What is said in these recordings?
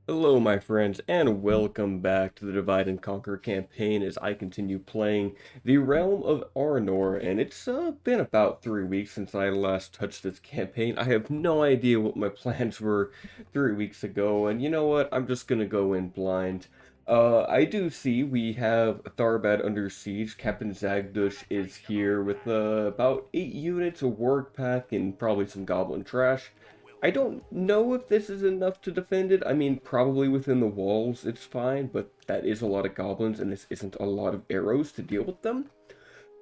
Hello, my friends, and welcome back to the Divide and Conquer campaign as I continue playing the Realm of Arnor. And it's been about 3 weeks since I last touched this campaign. I have no idea what my plans were 3 weeks ago, and you know what? I'm just gonna go in blind. I do see we have Tharbad under siege. Captain Zagdush is here with about 8 units, a work pack, and probably some goblin trash. I don't know if this is enough to defend it. I mean, probably within the walls it's fine, but that is a lot of goblins, and this isn't a lot of arrows to deal with them.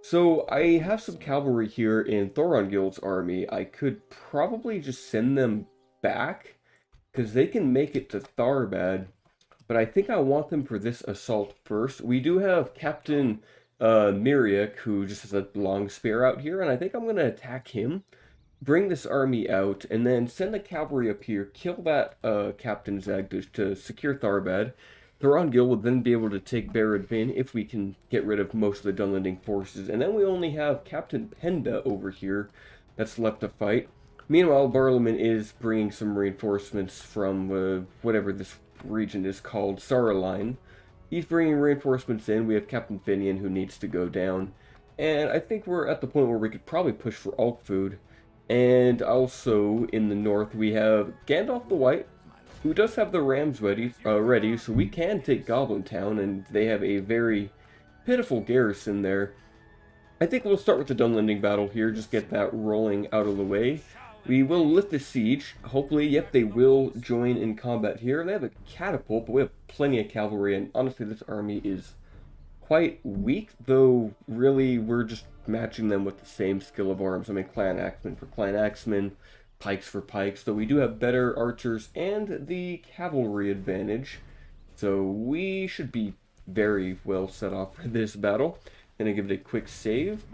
So I have some cavalry here in Thorongild's army. I could probably just send them back, because they can make it to Tharbad, but I think I want them for this assault first. We do have Captain Miriak, who just has a long spear out here, and I think I'm going to attack him, bring this army out, and then send the cavalry up here, kill that Captain Zagdush to secure Tharbad. Thorongil will then be able to take Barad if we can get rid of most of the Dunlending forces. And then we only have Captain Penda over here that's left to fight. Meanwhile, Barlaman is bringing some reinforcements from whatever this region is called, Saraline. He's bringing reinforcements in. We have Captain Finian who needs to go down. And I think we're at the point where we could probably push for Alt food. And also in the north we have Gandalf the White, who does have the Rams ready, so we can take Goblin Town, and they have a very pitiful garrison there. I think we'll start with the Dunlending battle here, just get that rolling out of the way. We will lift the siege. Hopefully, yep, they will join in combat here. They have a catapult, but we have plenty of cavalry, and honestly, this army is quite weak, though really we're just matching them with the same skill of arms. I mean, clan axemen for clan axemen, pikes for pikes, though we do have better archers and the cavalry advantage. So we should be very well set off for this battle. Gonna give it a quick save.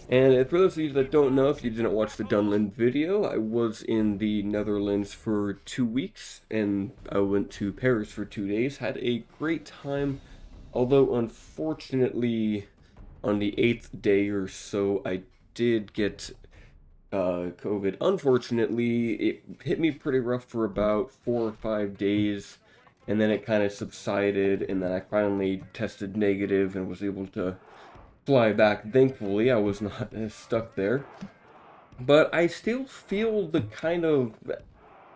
And for those of you that don't know, if you didn't watch the Dunland video, I was in the Netherlands for 2 weeks, and I went to Paris for 2 days. Had a great time, although unfortunately on the 8th day or so I did get COVID. Unfortunately, it hit me pretty rough for about 4 or 5 days, and then it kind of subsided, and then I finally tested negative and was able to fly back. Thankfully, I was not stuck there. But I still feel the kind of,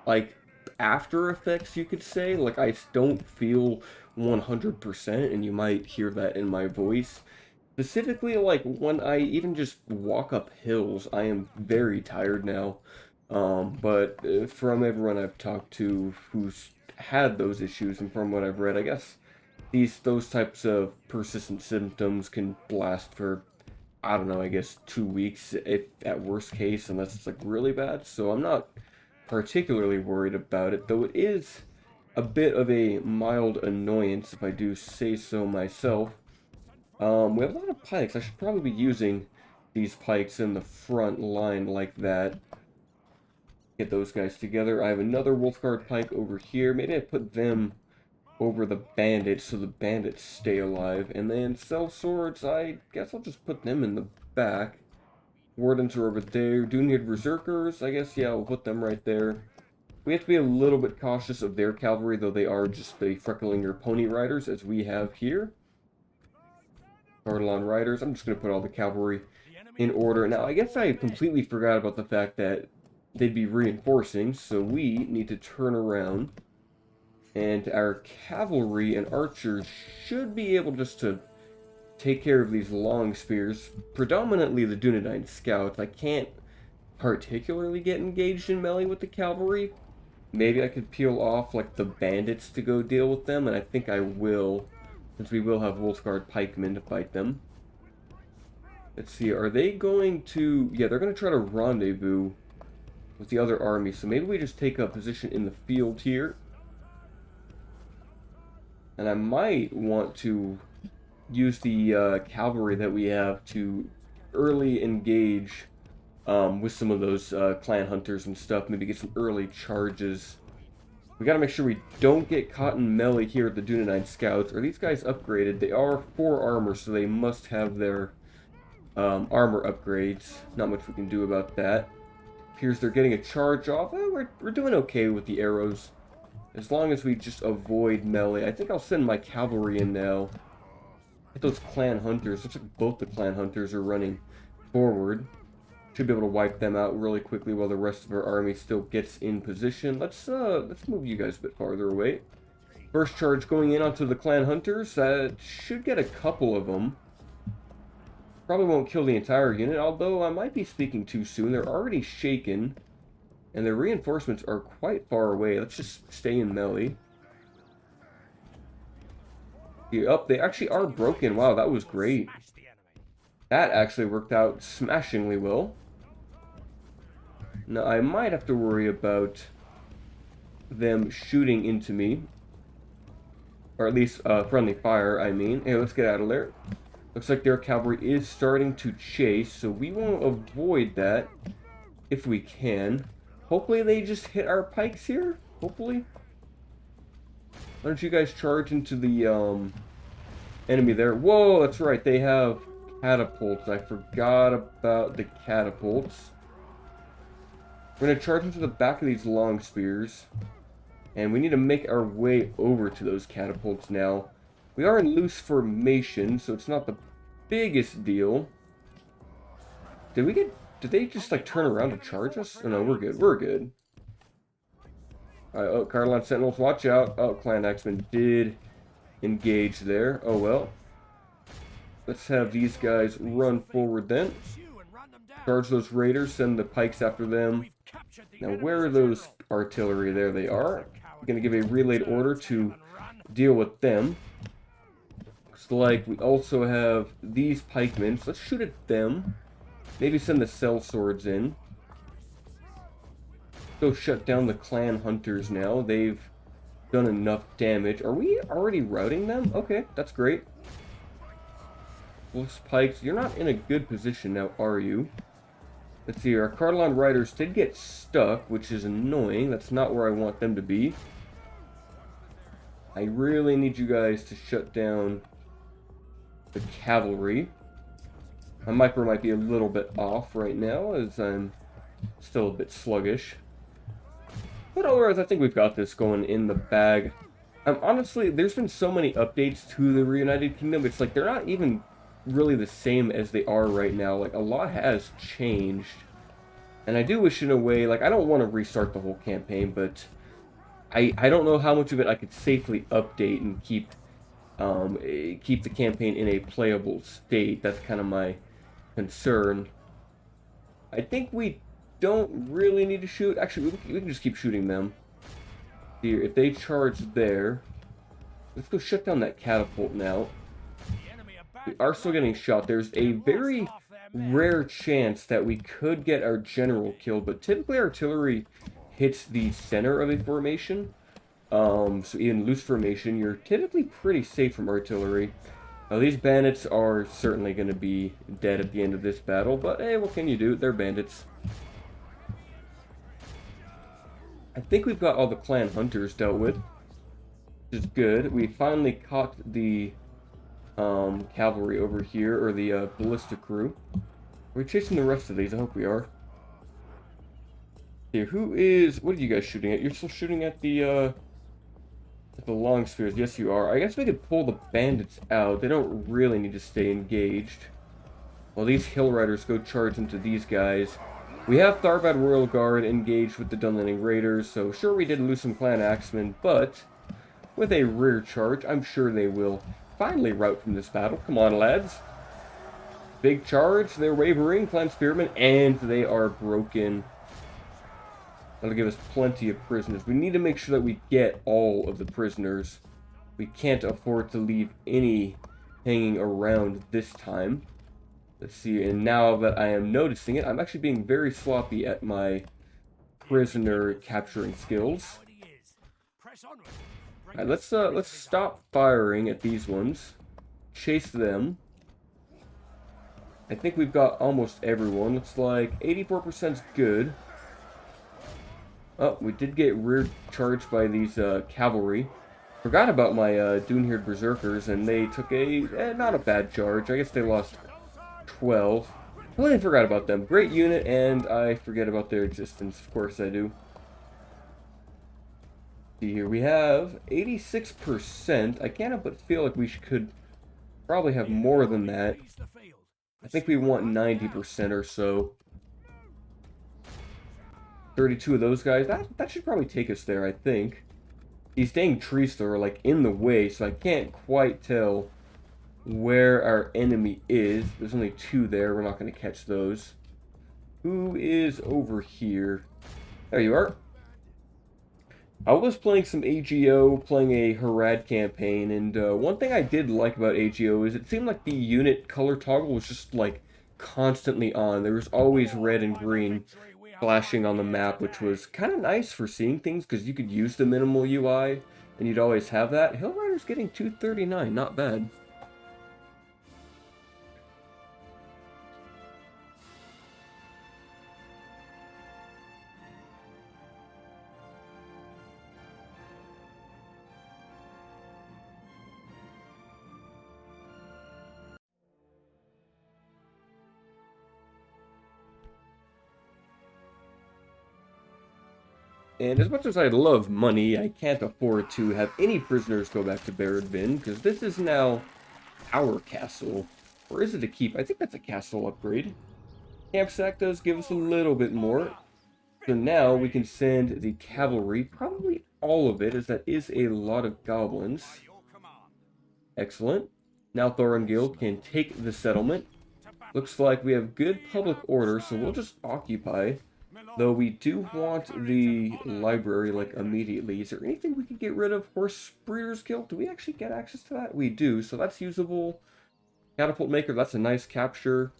like, after effects, you could say. Like, I don't feel 100%, and you might hear that in my voice. Specifically, like, when I even just walk up hills, I am very tired now. But from everyone I've talked to who's had those issues, and from what I've read, I guess those types of persistent symptoms can last for, I don't know, I guess 2 weeks if at worst case, unless it's like really bad. So I'm not particularly worried about it, though it is a bit of a mild annoyance if I do say so myself. We have a lot of pikes. I should probably be using these pikes in the front line like that. Get those guys together. I have another Wolfguard pike over here. Maybe I put them over the bandits so the bandits stay alive. And then cell swords, I guess I'll just put them in the back. Wardens are over there. Do need berserkers? I guess, yeah, I'll put them right there. We have to be a little bit cautious of their cavalry, though they are just the Frecklinger pony riders, as we have here. Cardalon riders. I'm just going to put all the cavalry in order. Now, I guess I completely forgot about the fact that they'd be reinforcing, so we need to turn around. And our cavalry and archers should be able just to take care of these long spears. Predominantly the Dunedain scouts. I can't particularly get engaged in melee with the cavalry. Maybe I could peel off like the bandits to go deal with them, and I think I will, since we will have Wolfguard pikemen to fight them. Let's see, are they going to... Yeah, they're going to try to rendezvous with the other army, so maybe we just take a position in the field here. And I might want to use the cavalry that we have to early engage with some of those clan hunters and stuff. Maybe get some early charges. We gotta make sure we don't get caught in melee here at the Dunedain scouts. Are these guys upgraded? They are 4 armor, so they must have their armor upgrades. Not much we can do about that. Appears they're getting a charge off. Oh, we're doing okay with the arrows. As long as we just avoid melee. I think I'll send my cavalry in now. Hit those clan hunters. Looks like both the clan hunters are running forward. Should be able to wipe them out really quickly while the rest of our army still gets in position. Let's move you guys a bit farther away. First charge going in onto the clan hunters. That should get a couple of them. Probably won't kill the entire unit, although I might be speaking too soon. They're already shaken, and their reinforcements are quite far away. Let's just stay in melee. Up, they actually are broken. Wow, that was great. That actually worked out smashingly well. Now, I might have to worry about them shooting into me. Or at least friendly fire, I mean. Hey, let's get out of there. Looks like their cavalry is starting to chase, so we won't avoid that if we can. Hopefully they just hit our pikes here. Hopefully. Why don't you guys charge into the enemy there? Whoa, that's right. They have catapults. I forgot about the catapults. We're going to charge into the back of these long spears. And we need to make our way over to those catapults now. We are in loose formation, so it's not the biggest deal. Did they just like turn around to charge us? Oh no, we're good. We're good. Alright, oh, Carline Sentinels, watch out. Oh, Clan Axemen did engage there. Oh well. Let's have these guys run forward then. Charge those raiders, send the pikes after them. Now, where are those artillery? There they are. We're going to give a relayed order to deal with them. Looks like we also have these pikemen. So let's shoot at them. Maybe send the cell swords in. Go shut down the clan hunters now. They've done enough damage. Are we already routing them? Okay, that's great. Wolf's pikes, you're not in a good position now, are you? Let's see, our Carlon riders did get stuck, which is annoying. That's not where I want them to be. I really need you guys to shut down the cavalry. My micro might be a little bit off right now, as I'm still a bit sluggish. But otherwise, I think we've got this going in the bag. Honestly, there's been so many updates to the Reunited Kingdom. It's like they're not even really the same as they are right now. Like, a lot has changed. And I do wish in a way, like, I don't want to restart the whole campaign, but I don't know how much of it I could safely update and keep the campaign in a playable state. That's kind of my concern. I think we don't really need to shoot. Actually, we can just keep shooting them. Here, if they charge there, let's go shut down that catapult now. We are still getting shot. There's a very rare chance that we could get our general killed, but typically artillery hits the center of a formation. So in loose formation, you're typically pretty safe from artillery. Now, these bandits are certainly going to be dead at the end of this battle, but hey, what can you do? They're bandits. I think we've got all the clan hunters dealt with, which is good. We finally caught the cavalry over here, or the ballista crew. Are we chasing the rest of these? I hope we are. Here, what are you guys shooting at? You're still shooting at the long spears. Yes, you are. I guess we could pull the bandits out. They don't really need to stay engaged. While these hill riders go charge into these guys. We have Tharbad Royal Guard engaged with the Dunlending Raiders, so sure we did lose some clan axemen, but with a rear charge, I'm sure they will finally rout from this battle. Come on, lads. Big charge. They're wavering, clan spearmen, and they are broken. That'll give us plenty of prisoners. We need to make sure that we get all of the prisoners. We can't afford to leave any hanging around this time. Let's see, and now that I am noticing it, I'm actually being very sloppy at my prisoner capturing skills. Alright, let's stop firing at these ones. Chase them. I think we've got almost everyone. Looks like 84% is good. Oh, we did get rear charged by these cavalry. Forgot about my Doonherd Berserkers, and they took a not a bad charge. I guess they lost 12. Completely forgot about them. Great unit, and I forget about their existence. Of course I do. See here, we have 86%. I can't help but feel like we could probably have more than that. I think we want 90% or so. 32 of those guys. That should probably take us there, I think. These dang trees though are like in the way, so I can't quite tell where our enemy is. There's only two there. We're not going to catch those. Who is over here? There you are. I was playing some AGO, playing a Harad campaign, and one thing I did like about AGO is it seemed like the unit color toggle was just like constantly on. There was always red and green flashing on the map, which was kind of nice for seeing things because you could use the minimal UI and you'd always have that. Hill Rider's getting 239, not bad. And as much as I love money, I can't afford to have any prisoners go back to Barradvin, because this is now our castle. Or is it a keep? I think that's a castle upgrade. Camp Sack does give us a little bit more. So now we can send the cavalry, probably all of it, as that is a lot of goblins. Excellent. Now Thorongil can take the settlement. Looks like we have good public order, so we'll just occupy. Though we do want the library, like, immediately. Is there anything we can get rid of? Horse Breeder's Guild? Do we actually get access to that? We do, so that's usable. Catapult Maker, that's a nice capture.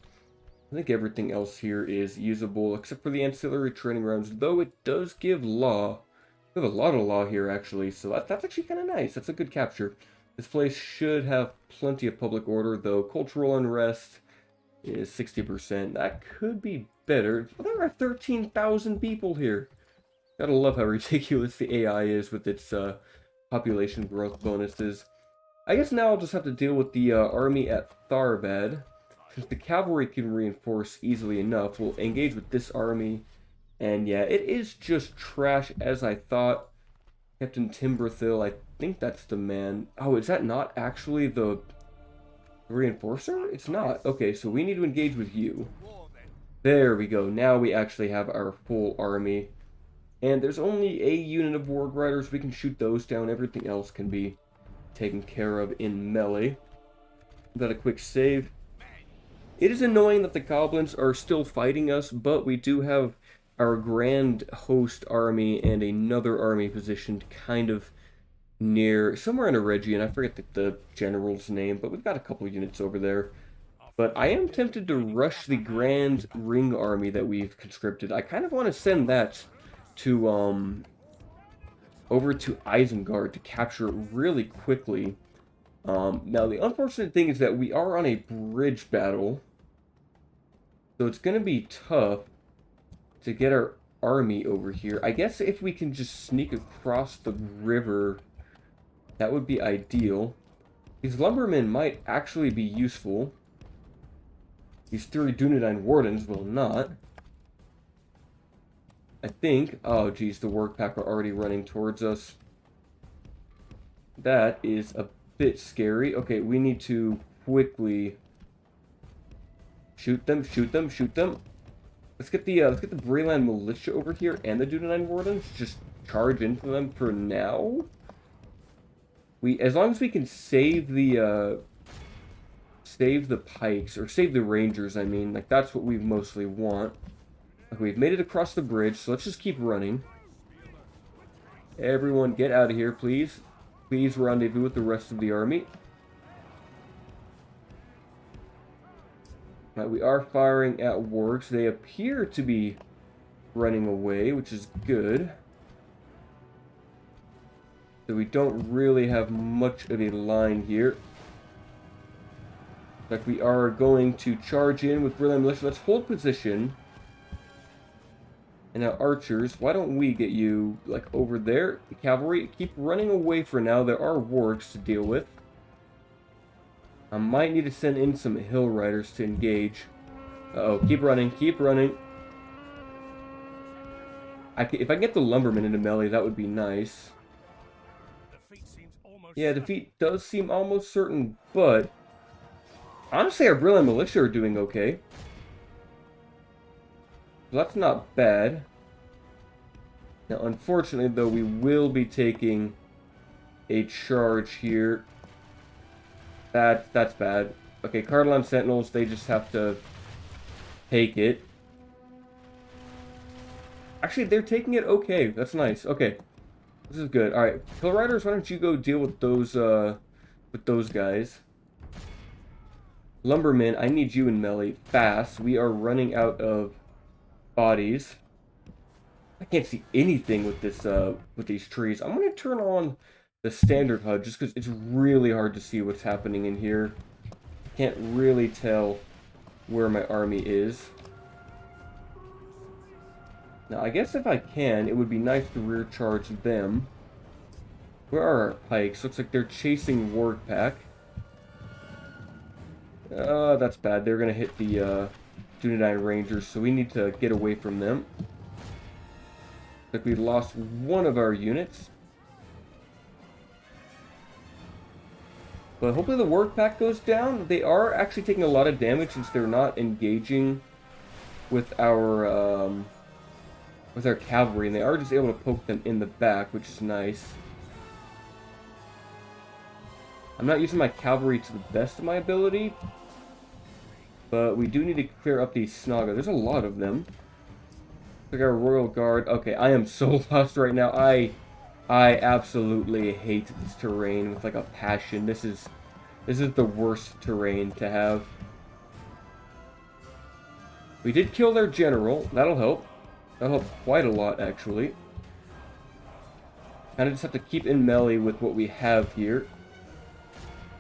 I think everything else here is usable, except for the ancillary training rounds, though it does give law. We have a lot of law here, actually, so that's actually kind of nice. That's a good capture. This place should have plenty of public order, though cultural unrest is 60%. That could be better. Well, there are 13,000 people here. Gotta love how ridiculous the AI is with its population growth bonuses. I guess now I'll just have to deal with the army at Tharbad. Since the cavalry can reinforce easily enough, we'll engage with this army. And yeah, it is just trash as I thought. Captain Timberthill, I think that's the man. Oh, is that not actually the reinforcer? It's not. Okay, so we need to engage with you. There we go. Now we actually have our full army. And there's only a unit of Warg Riders. We can shoot those down. Everything else can be taken care of in melee. Got a quick save. It is annoying that the goblins are still fighting us, but we do have our grand host army and another army positioned kind of near, somewhere in a region. I forget the general's name, but we've got a couple units over there. But I am tempted to rush the Grand Ring Army that we've conscripted. I kind of want to send that to, over to Isengard to capture it really quickly. Now, the unfortunate thing is that we are on a bridge battle. So it's going to be tough to get our army over here. I guess if we can just sneak across the river, that would be ideal. These lumbermen might actually be useful. These 3 Dunedain Wardens will not. I think... Oh, geez, the work pack are already running towards us. That is a bit scary. Okay, we need to quickly shoot them, shoot them, shoot them. Let's get the Brayland Militia over here and the Dunedain Wardens. Just charge into them for now. As long as we can save the pikes, or save the rangers, I mean, like, that's what we mostly want. Okay, we've made it across the bridge, so let's just keep running. Everyone get out of here, please. Please rendezvous with the rest of the army. Right, we are firing at wargs. They appear to be running away, which is good. So we don't really have much of a line here. In fact, we are going to charge in with Brayland Militia. Let's hold position. And now archers, why don't we get you, like, over there? The cavalry, keep running away for now. There are wargs to deal with. I might need to send in some hill riders to engage. Uh-oh, keep running, keep running. If I can get the lumbermen into melee, that would be nice. Yeah, defeat does seem almost certain, but honestly, our Brilliant Militia are doing okay. So that's not bad. Now, unfortunately, though, we will be taking a charge here. That's bad. Okay, Cardalon Sentinels, they just have to take it. Actually, they're taking it okay. That's nice. Okay. This is good. Alright, Pill Riders, why don't you go deal with those guys. Lumberman, I need you in melee fast. We are running out of bodies. I can't see anything with this with these trees. I'm gonna turn on the standard HUD just because it's really hard to see what's happening in here. Can't really tell where my army is. Now, I guess if I can, it would be nice to rear charge them. Where are our pikes? Looks like they're chasing Warg Pack. That's bad. They're gonna hit the Dunedain Rangers, so we need to get away from them. Looks like we lost one of our units. But hopefully the Warg Pack goes down. They are actually taking a lot of damage since they're not engaging with our cavalry, and they are just able to poke them in the back, which is nice. I'm not using my cavalry to the best of my ability, but we do need to clear up these Snaga. There's a lot of them. Like our Royal Guard. Okay, I am so lost right now. I absolutely hate this terrain with like a passion. This is the worst terrain to have. We did kill their general. That'll help. That'll help quite a lot, actually. Kind of just have to keep in melee with what we have here.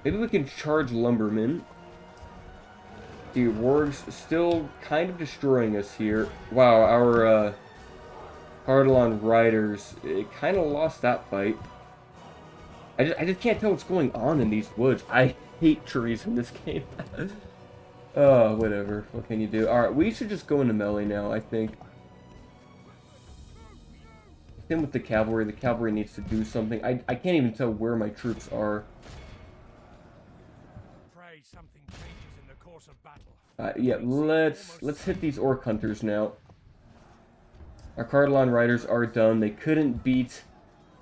Maybe we can charge Lumbermen. The Wargs still kind of destroying us here. Wow, our Cardalon Riders, it kind of lost that fight. I just can't tell what's going on in these woods. I hate trees in this game. Oh, whatever. What can you do? Alright, we should just go into melee now, I think. Same with the cavalry. The cavalry needs to do something. I can't even tell where my troops are. Pray something changes in the course of battle. Yeah, let's hit these Orc Hunters now. Our Cardalon Riders are done. They couldn't beat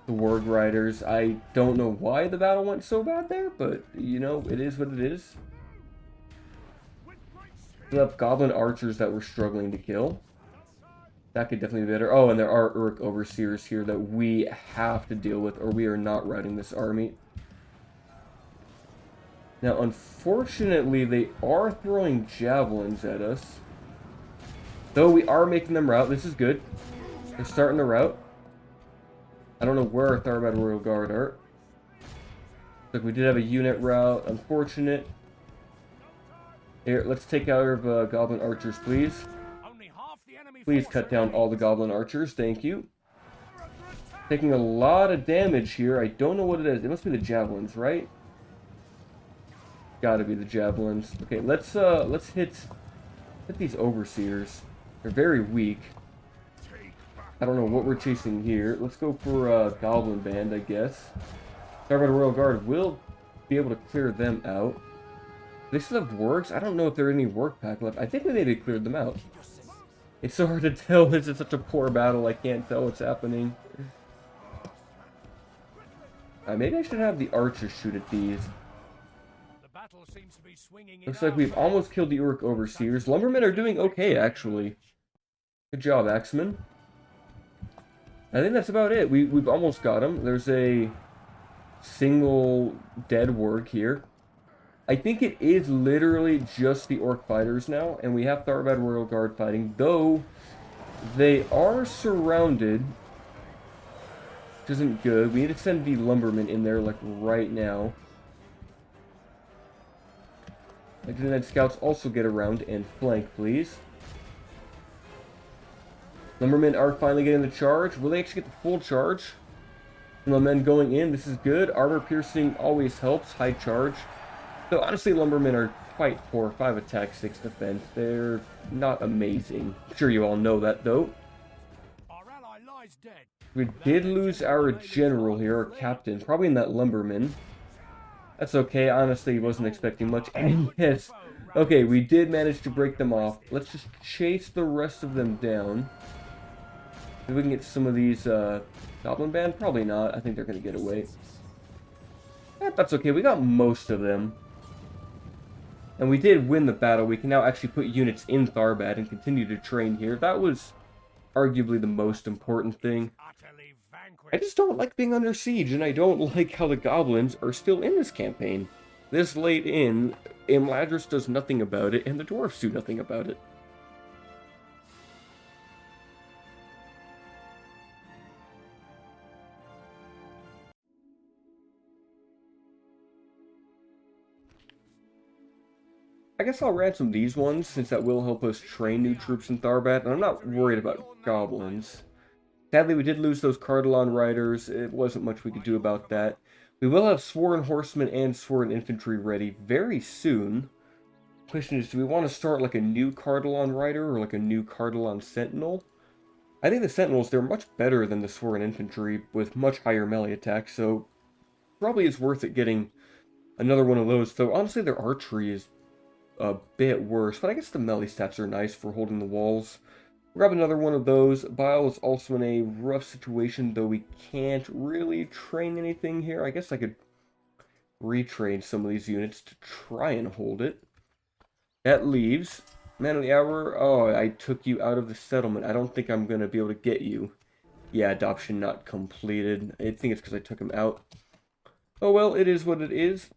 the Warg Riders. I don't know why the battle went so bad there, but, you know, it is what it is. We have Goblin Archers that we're struggling to kill. That could definitely be better. Oh, and there are Uruk Overseers here that we have to deal with, or we are not routing this army. Now, unfortunately, they are throwing javelins at us. Though we are making them rout. This is good. They're starting to rout. I don't know where our Tharbad Royal Guard are. Look, we did have a unit rout. Unfortunate. Here, let's take out our Goblin Archers, please. Please cut down all the Goblin Archers. Thank you. Taking a lot of damage here. I don't know what it is. It must be the javelins, right? Gotta be the javelins. Okay, let's hit these Overseers. They're very weak. I don't know what we're chasing here. Let's go for Goblin Band, I guess. Tharbad Royal Guard will be able to clear them out. They still have Wargs? I don't know if there are any Warg Pack left. I think we maybe cleared them out. It's so hard to tell. This is such a poor battle. I can't tell what's happening. Maybe I should have the archers shoot at these. Looks like we've almost killed the Uruk Overseers. Lumbermen are doing okay, actually. Good job, Axeman. I think that's about it. We've almost got him. There's a single dead Warg here. I think it is literally just the Orc fighters now, and we have Tharbad Royal Guard fighting, though they are surrounded, which isn't good. We need to send the Lumbermen in there, like, right now. Like, then scouts also get around and flank, please. Lumbermen are finally getting the charge. Will they actually get the full charge? The men going in, this is good. Armor piercing always helps. High charge. So honestly, Lumbermen are quite poor. 5 attack, 6 defense. They're not amazing. I'm sure you all know that, though. Our ally lies dead. We did lose our general here, our captain, probably in that lumberman. That's okay, honestly, wasn't expecting much. And yes, okay, we did manage to break them off. Let's just chase the rest of them down. If we can get some of these, Goblin Band? Probably not. I think they're gonna get away. That's okay, we got most of them. And we did win the battle. We can now actually put units in Tharbad and continue to train here. That was arguably the most important thing. Utterly I vanquished. just don't like being under siege, and I don't like how the goblins are still in this campaign. This late in, Imladris does nothing about it, and the dwarves do nothing about it. I guess I'll ransom these ones, since that will help us train new troops in Tharbad, and I'm not worried about goblins. Sadly, we did lose those Cardalon riders. It wasn't much we could do about that. We will have Sworn Horsemen and Sworn Infantry ready very soon. Question is, do we want to start like a new Cardalon rider or like a new Cardalon Sentinel? I think the Sentinels, they're much better than the Sworn Infantry with much higher melee attack, so probably it's worth it getting another one of those. Though honestly, their archery is a bit worse, but I guess the melee stats are nice for holding the walls. Grab another one of those. Bile is also in a rough situation, though we can't really train anything here. I guess I could retrain some of these units to try and hold it. That leaves. Man of the hour. Oh, I took you out of the settlement. I don't think I'm going to be able to get you. Yeah, adoption not completed. I think it's because I took him out. Oh well, it is what it is.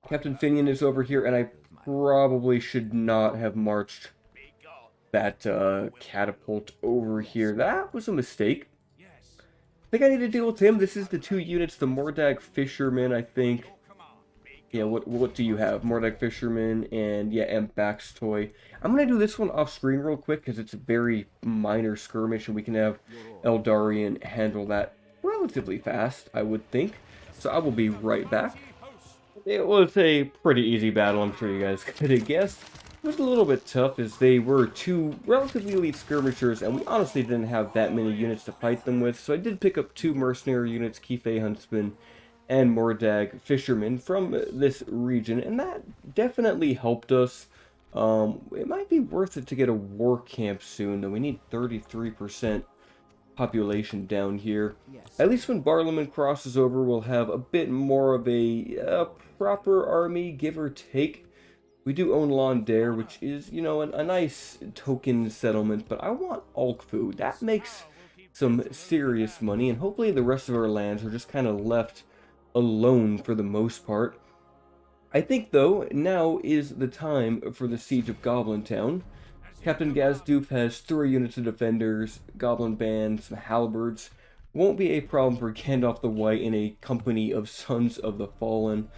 Captain Finian is over here, and I probably should not have marched that catapult over here. That was a mistake. I think I need to deal with him. This is the two units, the Mordag Fisherman, I think. Yeah, what do you have? Mordag Fisherman and, yeah, Imp Toy. I'm going to do this one off screen real quick because it's a very minor skirmish and we can have Eldarian handle that relatively fast, I would think. So I will be right back. It was a pretty easy battle, I'm sure you guys could have guessed. It was a little bit tough as they were two relatively elite skirmishers and we honestly didn't have that many units to fight them with. So I did pick up two mercenary units, Kifei Huntsman and Mordag Fisherman from this region, and that definitely helped us. It might be worth it to get a war camp soon, though we need 33% population down here. At least when Barlaman crosses over, we'll have a bit more of a proper army, give or take. We do own Londair, which is, you know, a nice token settlement, but I want Alkfu. That makes some serious money, and hopefully the rest of our lands are just kind of left alone for the most part. I think, though, now is the time for the Siege of Goblin Town. Captain Gazdup has 3 units of defenders, Goblin Band, some halberds. Won't be a problem for Gandalf the White in a company of Sons of the Fallen.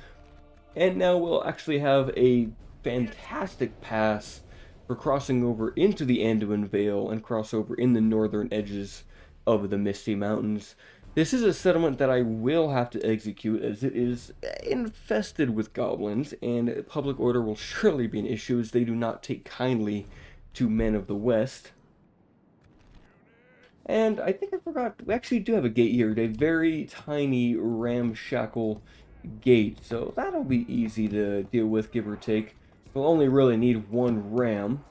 And now we'll actually have a fantastic pass for crossing over into the Anduin Vale and cross over in the northern edges of the Misty Mountains. This is a settlement that I will have to execute as it is infested with goblins, and public order will surely be an issue as they do not take kindly to men of the West. And I think I forgot, we actually do have a gate here, a very tiny ramshackle gate, so that'll be easy to deal with, give or take. We'll only really need 1 ram.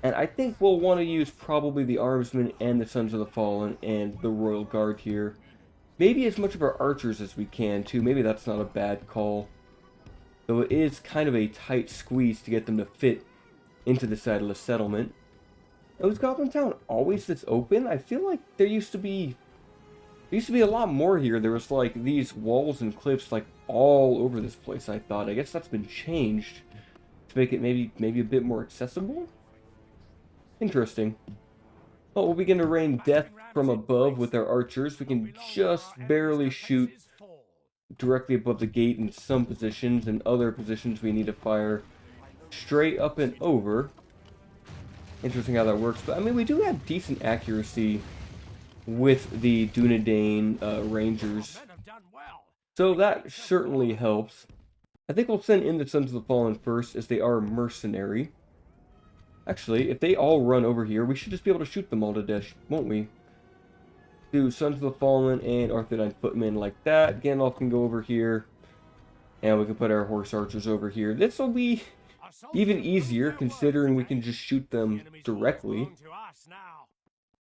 And I think we'll want to use probably the Armsmen and the Sons of the Fallen and the Royal Guard here. Maybe as much of our archers as we can, too. Maybe that's not a bad call. Though it is kind of a tight squeeze to get them to fit into the side of the settlement. Was Goblin Town always this open? I feel like there used to be a lot more here. There was like these walls and cliffs like all over this place, I thought. I guess that's been changed to make it maybe a bit more accessible. Interesting. Oh, we'll begin to rain death from above with our archers. We can just barely shoot directly above the gate in some positions, and other positions we need to fire straight up and over. Interesting how that works, but I mean, we do have decent accuracy with the Dunedain Rangers, so that certainly helps. I think we'll send in the Sons of the Fallen first, as they are mercenary. Actually, if they all run over here, we should just be able to shoot them all to death, won't we? do Sons of the Fallen and Arthedain Footmen like that. Gandalf can go over here. And we can put our horse archers over here. This will be even easier considering we can just shoot them directly.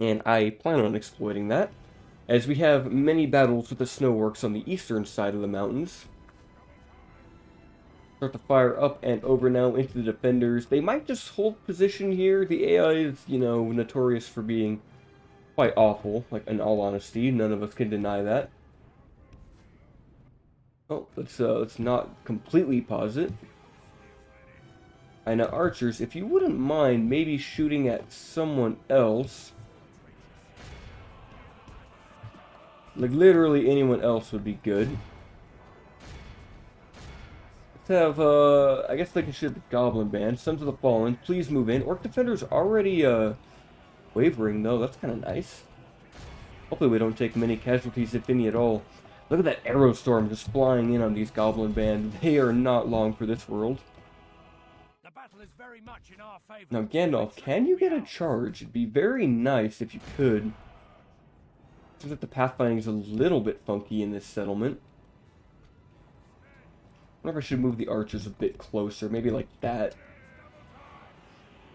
And I plan on exploiting that, as we have many battles with the snowworks on the eastern side of the mountains. Start to fire up and over now into the defenders. They might just hold position here. The AI is, you know, notorious for being quite awful, like, in all honesty. None of us can deny that. Oh, let's not completely pause it. And now, archers, if you wouldn't mind maybe shooting at someone else. Like, literally anyone else would be good. Let's have, I guess they can shoot the Goblin Band. Sons of the Fallen, please move in. Orc Defender's already, wavering, though. That's kind of nice. Hopefully we don't take many casualties, if any at all. Look at that arrow storm just flying in on these Goblin Band. They are not long for this world. The battle is very much in our favor. Now, Gandalf, can you get a charge? It'd be very nice if you could. Seems like the pathfinding is a little bit funky in this settlement. I wonder if I should move the archers a bit closer, maybe like that.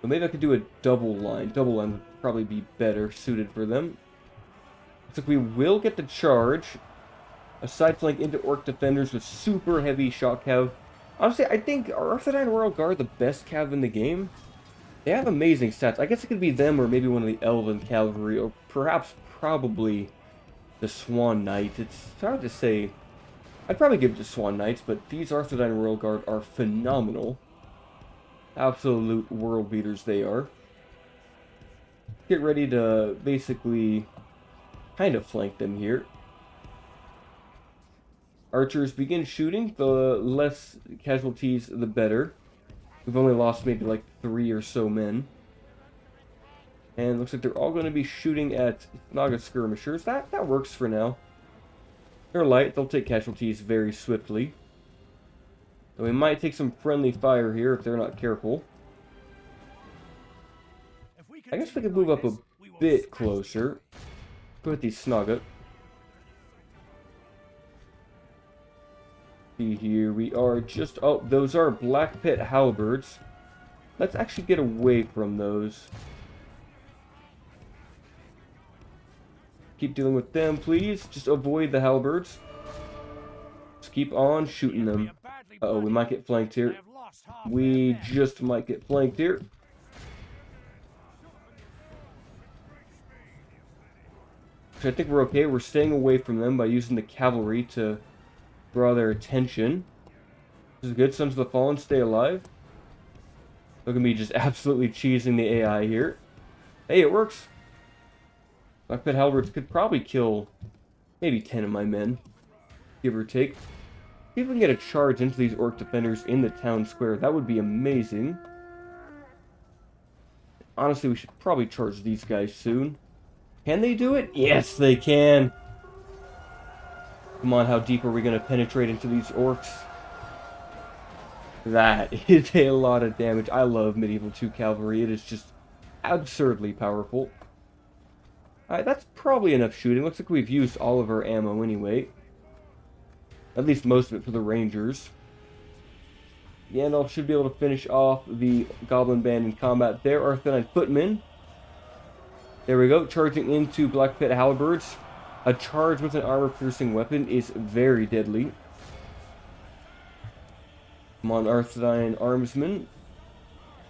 But maybe I could do a double line. Double line would probably be better suited for them. Looks like we will get the charge. A side flank into Orc defenders with super heavy shot cav. Honestly, I think are Arthedain Royal Guard the best cav in the game? They have amazing stats. I guess it could be them or maybe one of the Elven Cavalry, or perhaps probably the Swan Knight. It's hard to say. I'd probably give it to Swan Knights, but these Arthedain Royal Guard are phenomenal. Absolute world beaters they are. Get ready to basically kind of flank them here. Archers begin shooting. The less casualties, the better. We've only lost maybe like 3 or so men. And looks like they're all going to be shooting at Naga skirmishers. That works for now. They're light. They'll take casualties very swiftly. So we might take some friendly fire here if they're not careful. I guess we could move up a bit closer. Put these Snaga. See here, we are just... Oh, those are Black Pit halberds. Let's actually get away from those. Keep dealing with them, please. Just avoid the halberds. Just keep on shooting them. Uh-oh, we might get flanked here. We just might get flanked here. So I think we're okay. We're staying away from them by using the cavalry to draw their attention. This is good. Sons of the Fallen, stay alive. Look at me just absolutely cheesing the AI here. Hey, it works. Black Pit halberds could probably kill maybe 10 of my men, give or take. See if we can get a charge into these Orc defenders in the town square. That would be amazing. Honestly, we should probably charge these guys soon. Can they do it? Yes, they can. Come on, how deep are we going to penetrate into these Orcs? That is a lot of damage. I love Medieval 2 Cavalry. It is just absurdly powerful. Alright, that's probably enough shooting. Looks like we've used all of our ammo anyway. At least most of it for the Rangers. Gandalf should be able to finish off the Goblin Band in combat there. Arthedain Footmen. There we go, charging into Black Pit halberds. A charge with an armor-piercing weapon is very deadly. Come on, Arthedain Armsmen.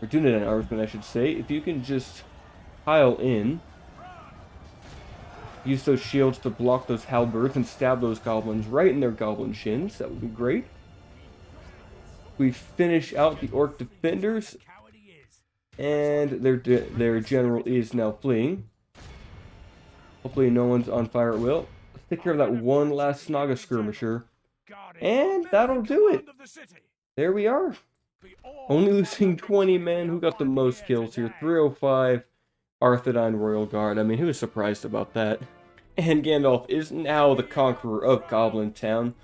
Or Dunedain Armsmen, I should say. If you can just pile in. Use those shields to block those halberds and stab those goblins right in their goblin shins. That would be great. We finish out the Orc defenders. And their general is now fleeing. Hopefully no one's on fire at will. Let's take care of that one last Snaga skirmisher. And that'll do it. There we are. Only losing 20 men. Who got the most kills here? 305 Arthedain Royal Guard. I mean, who was surprised about that? And Gandalf is now the conqueror of Goblin Town.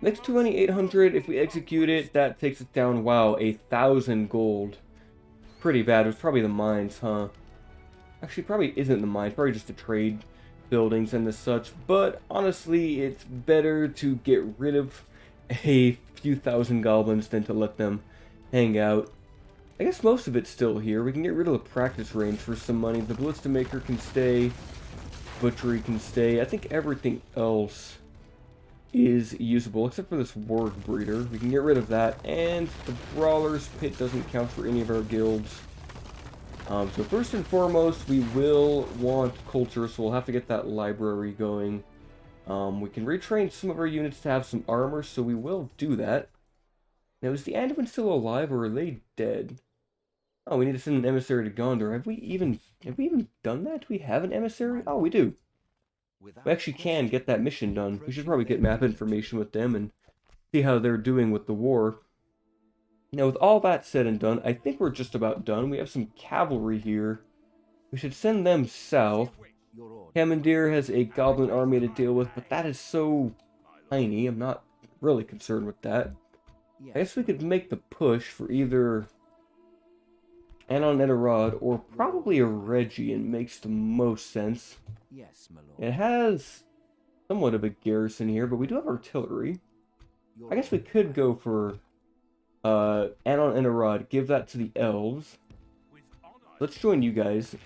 Next 2,800, if we execute it, that takes it down, wow, 1,000 gold. Pretty bad. It was probably the mines, huh? Actually, probably isn't the mines. Probably just a trade buildings and the such, but honestly, it's better to get rid of a few thousand goblins than to let them hang out. I guess most of it's still here. We can get rid of the practice range for some money. The ballista maker can stay. Butchery can stay. I think everything else is usable, except for this warg breeder. We can get rid of that, and the brawler's pit doesn't count for any of our guilds. So first and foremost, we will want culture, so we'll have to get that library going. We can retrain some of our units to have some armor, so we will do that. Now, is the Anduin still alive, or are they dead? Oh, we need to send an emissary to Gondor. Have we even done that? Do we have an emissary? Oh, we do. We actually can get that mission done. We should probably get map information with them and see how they're doing with the war. Now, with all that said and done, I think we're just about done. We have some cavalry here. We should send them south. Hamandir has a goblin army to deal with, but that is so tiny. I'm not really concerned with that. I guess we could make the push for either Anon Eterod or probably a Region makes the most sense. Yes, my lord. It has somewhat of a garrison here, but we do have artillery. I guess we could go for Anon Eterod, give that to the elves. Let's join you guys.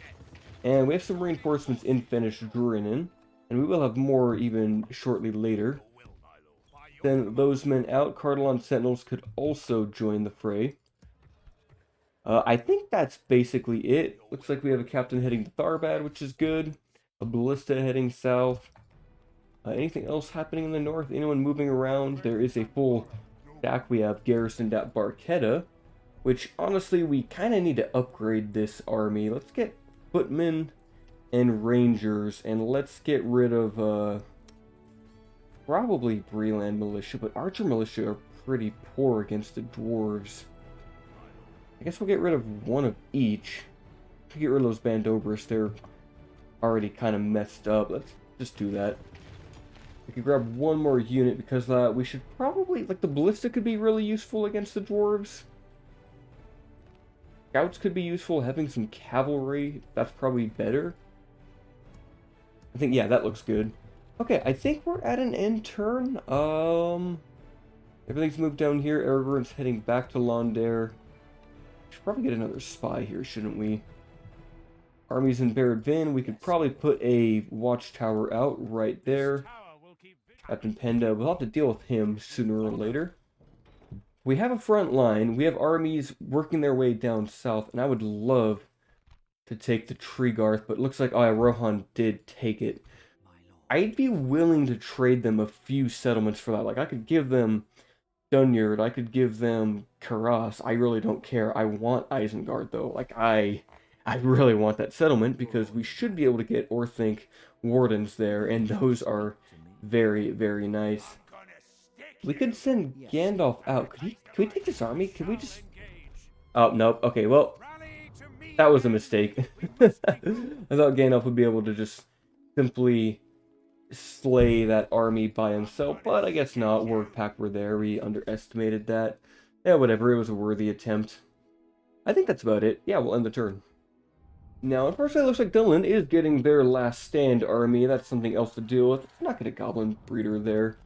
And we have some reinforcements in Finnish Druinen, and we will have more even shortly later. Then those men out, Cardalon Sentinels could also join the fray. I think that's basically it. Looks like we have a captain heading to Tharbad, which is good. A ballista heading south. Anything else happening in the north? Anyone moving around? There is a full stack. We have garrisoned at Barketta, which honestly we kind of need to upgrade this army. Let's get footmen and rangers, and let's get rid of probably Breland militia, but archer militia are pretty poor against the dwarves. I guess we'll get rid of one of each. We'll get rid of those Bandobras. They're already kind of messed up. Let's just do that. We could grab one more unit because we should probably, like, the ballista could be really useful against the dwarves. Scouts could be useful. Having some cavalry, that's probably better. I think, yeah, that looks good. Okay, I think we're at an end turn. Everything's moved down here. Aragorn's heading back to Londare. Should probably get another spy here, shouldn't we? Armies in Barad Vin. We could probably put a watchtower out right there. Captain Penda. We'll have to deal with him sooner or later. We have a front line. We have armies working their way down south, and I would love to take the Treegarth, but it looks like Rohan did take it. I'd be willing to trade them a few settlements for that. Like, I could give them Dunyard, I could give them Karas. I really don't care. I want Isengard, though. Like, I really want that settlement, because we should be able to get Orthanc Wardens there, and those are very, very nice. We could send Gandalf out. Could we take this army? Could we just... Oh, nope. Okay, well, that was a mistake. I thought Gandalf would be able to just simply slay that army by himself, but I guess not. Wargpack were there. We underestimated that. Yeah, whatever. It was a worthy attempt. I think that's about it. Yeah, we'll end the turn. Now, unfortunately, it looks like Dylan is getting their last stand army. That's something else to deal with. Let's not get a goblin breeder there.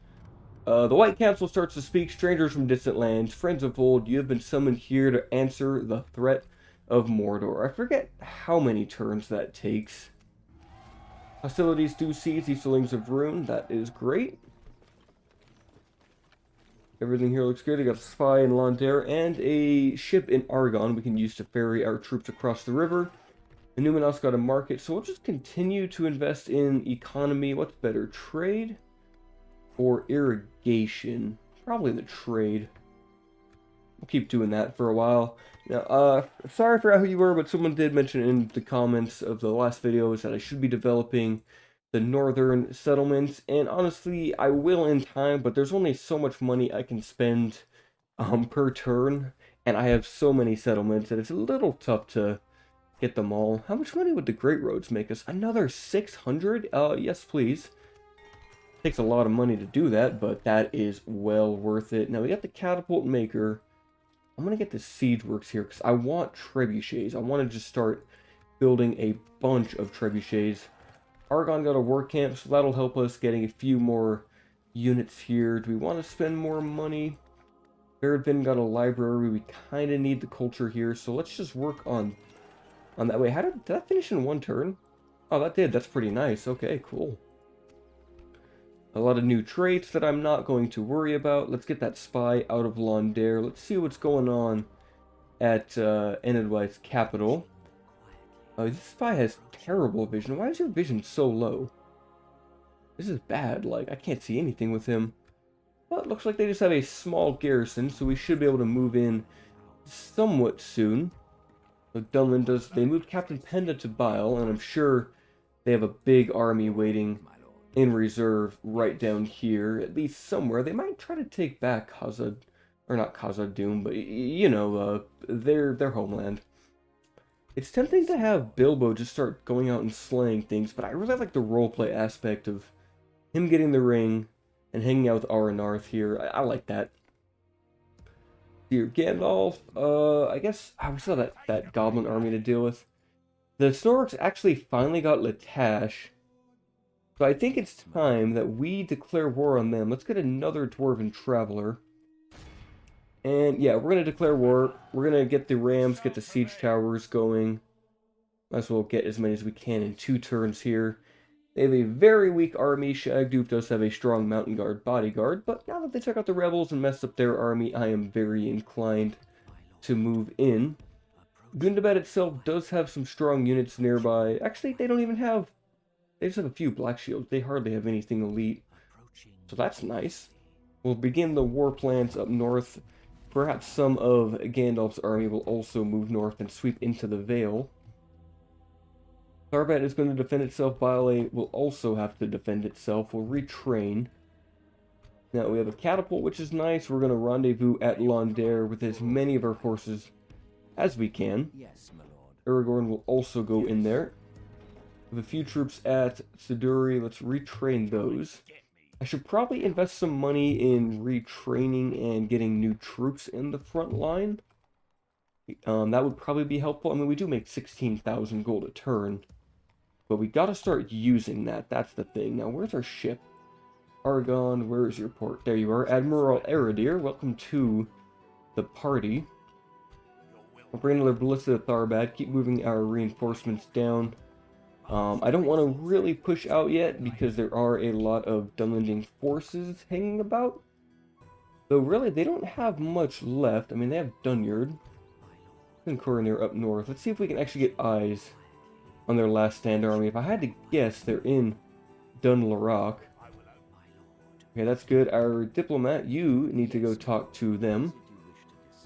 The White Council starts to speak. Strangers from distant lands, friends of old, you have been summoned here to answer the threat of Mordor. I forget how many turns that takes. Hostilities do cease, Easterlings of Rune. That is great. Everything here looks good. I got a spy in Londare and a ship in Argon we can use to ferry our troops across the river. The Numenos got a market, so we'll just continue to invest in economy. What's better, trade or irrigation? Probably the trade. We'll keep doing that for a while. Now, sorry for who you were, but someone did mention in the comments of the last videos that I should be developing the northern settlements, and honestly, I will in time, but there's only so much money I can spend per turn, and I have so many settlements that it's a little tough to get them all. How much money would the Great Roads make us? Another 600? Yes, please. Takes a lot of money to do that, but that is well worth it. Now, we got the Catapult Maker. I'm going to get the Siege Works here, because I want trebuchets. I want to just start building a bunch of trebuchets. Argon got a war camp, so that'll help us getting a few more units here. Do we want to spend more money? Baratvin got a library. We kind of need the culture here, so let's just work on that. Wait, did that finish in one turn? Oh, that did. That's pretty nice. Okay, cool. A lot of new traits that I'm not going to worry about. Let's get that spy out of Londair. Let's see what's going on at Enedwite's capital. This spy has terrible vision. Why is your vision so low? This is bad. Like, I can't see anything with him. Well, it looks like they just have a small garrison, so we should be able to move in somewhat soon. So Dunlin does... They moved Captain Penda to Bile, and I'm sure they have a big army waiting in reserve right down here, at least somewhere. They might try to take back Khazad, or not Khazad Doom, but you know, their homeland. It's tempting to have Bilbo just start going out and slaying things, but I really like the roleplay aspect of him getting the ring and hanging out with Arnor here. I like that. Dear Gandalf, I guess we still have that goblin army to deal with. The Snorks actually finally got Latash. So I think it's time that we declare war on them. Let's get another Dwarven Traveler. And yeah, we're going to declare war. We're going to get the Rams, get the Siege Towers going. Might as well get as many as we can in 2 turns here. They have a very weak army. Shagdup does have a strong Mountain Guard bodyguard. But now that they took out the Rebels and messed up their army, I am very inclined to move in. Gundabad itself does have some strong units nearby. Actually, they don't even have... They just have a few Black Shields. They hardly have anything elite. So that's nice. We'll begin the war plans up north. Perhaps some of Gandalf's army will also move north and sweep into the Vale. Tharbad is going to defend itself. Bile will also have to defend itself. We'll retrain. Now we have a catapult, which is nice. We're going to rendezvous at Londair with as many of our forces as we can. Yes, my lord. Aragorn will also go in there. We have a few troops at Siduri. Let's retrain those. I should probably invest some money in retraining and getting new troops in the front line. That would probably be helpful. I mean, we do make 16,000 gold a turn. But we gotta start using that. That's the thing. Now, where's our ship? Argon, where is your port? There you are. Admiral Aradir, welcome to the party. We'll bring another ballista to Tharbad. Keep moving our reinforcements down. I don't want to really push out yet because there are a lot of Dunlending forces hanging about. Though really, they don't have much left. I mean, they have Dunyard and Coronir up north. Let's see if we can actually get eyes on their last stand army. If I had to guess, they're in Dunlarock. Okay, that's good. Our diplomat, you need to go talk to them.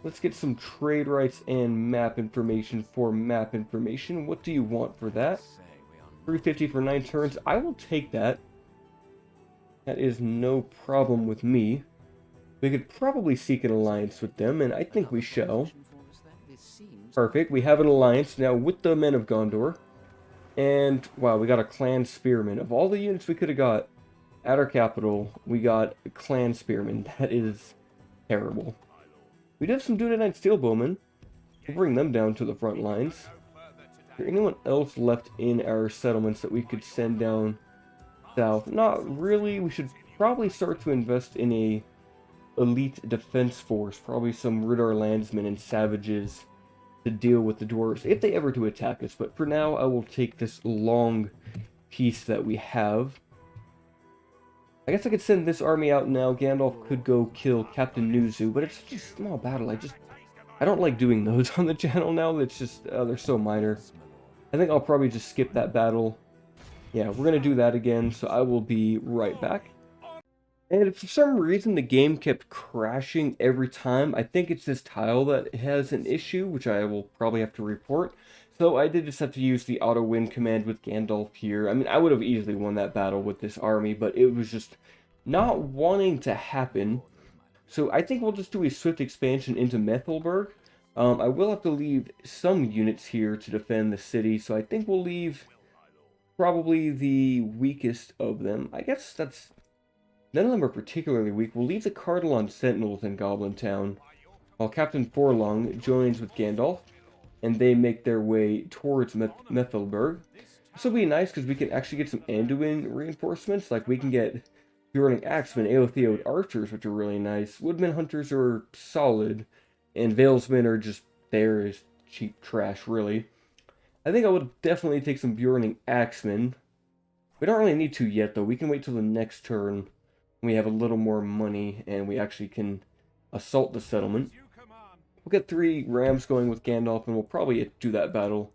Let's get some trade rights and map information for map information. What do you want for that? 350 for 9 turns. I will take that. That is no problem with me. We could probably seek an alliance with them, and I think we shall. Perfect. We have an alliance now with the Men of Gondor. And, wow, we got a Clan Spearman. Of all the units we could have got at our capital, we got a Clan Spearman. That is terrible. We do have some Dunedain Steelbowmen. We'll bring them down to the front lines. Is there anyone else left in our settlements that we could send down south? Not really. We should probably start to invest in a elite defense force. Probably some Ridar Landsmen and Savages to deal with the dwarves if they ever do attack us. But for now, I will take this long piece that we have. I guess I could send this army out now. Gandalf could go kill Captain Nuzu, but it's such a small battle. I don't like doing those on the channel now. It's just, they're so minor. I think I'll probably just skip that battle. Yeah, we're going to do that again, so I will be right back. And if for some reason the game kept crashing every time, I think it's this tile that has an issue, which I will probably have to report. So I did just have to use the auto win command with Gandalf here. I mean, I would have easily won that battle with this army, but it was just not wanting to happen. So I think we'll just do a swift expansion into Methelburg. I will have to leave some units here to defend the city, so I think we'll leave probably the weakest of them. I guess that's... None of them are particularly weak. We'll leave the Cardalon Sentinels in Goblin Town, while Captain Forlong joins with Gandalf, and they make their way towards Methelburg. This will be nice because we can actually get some Anduin reinforcements. Like we can get Bjorning Axemen, Aotheoid Archers, which are really nice. Woodman Hunters are solid, and Valesmen are just there as cheap trash, really. I think I would definitely take some Bjorning Axemen. We don't really need to yet, though. We can wait till the next turn when we have a little more money and we actually can assault the settlement. We'll get 3 rams going with Gandalf, and we'll probably do that battle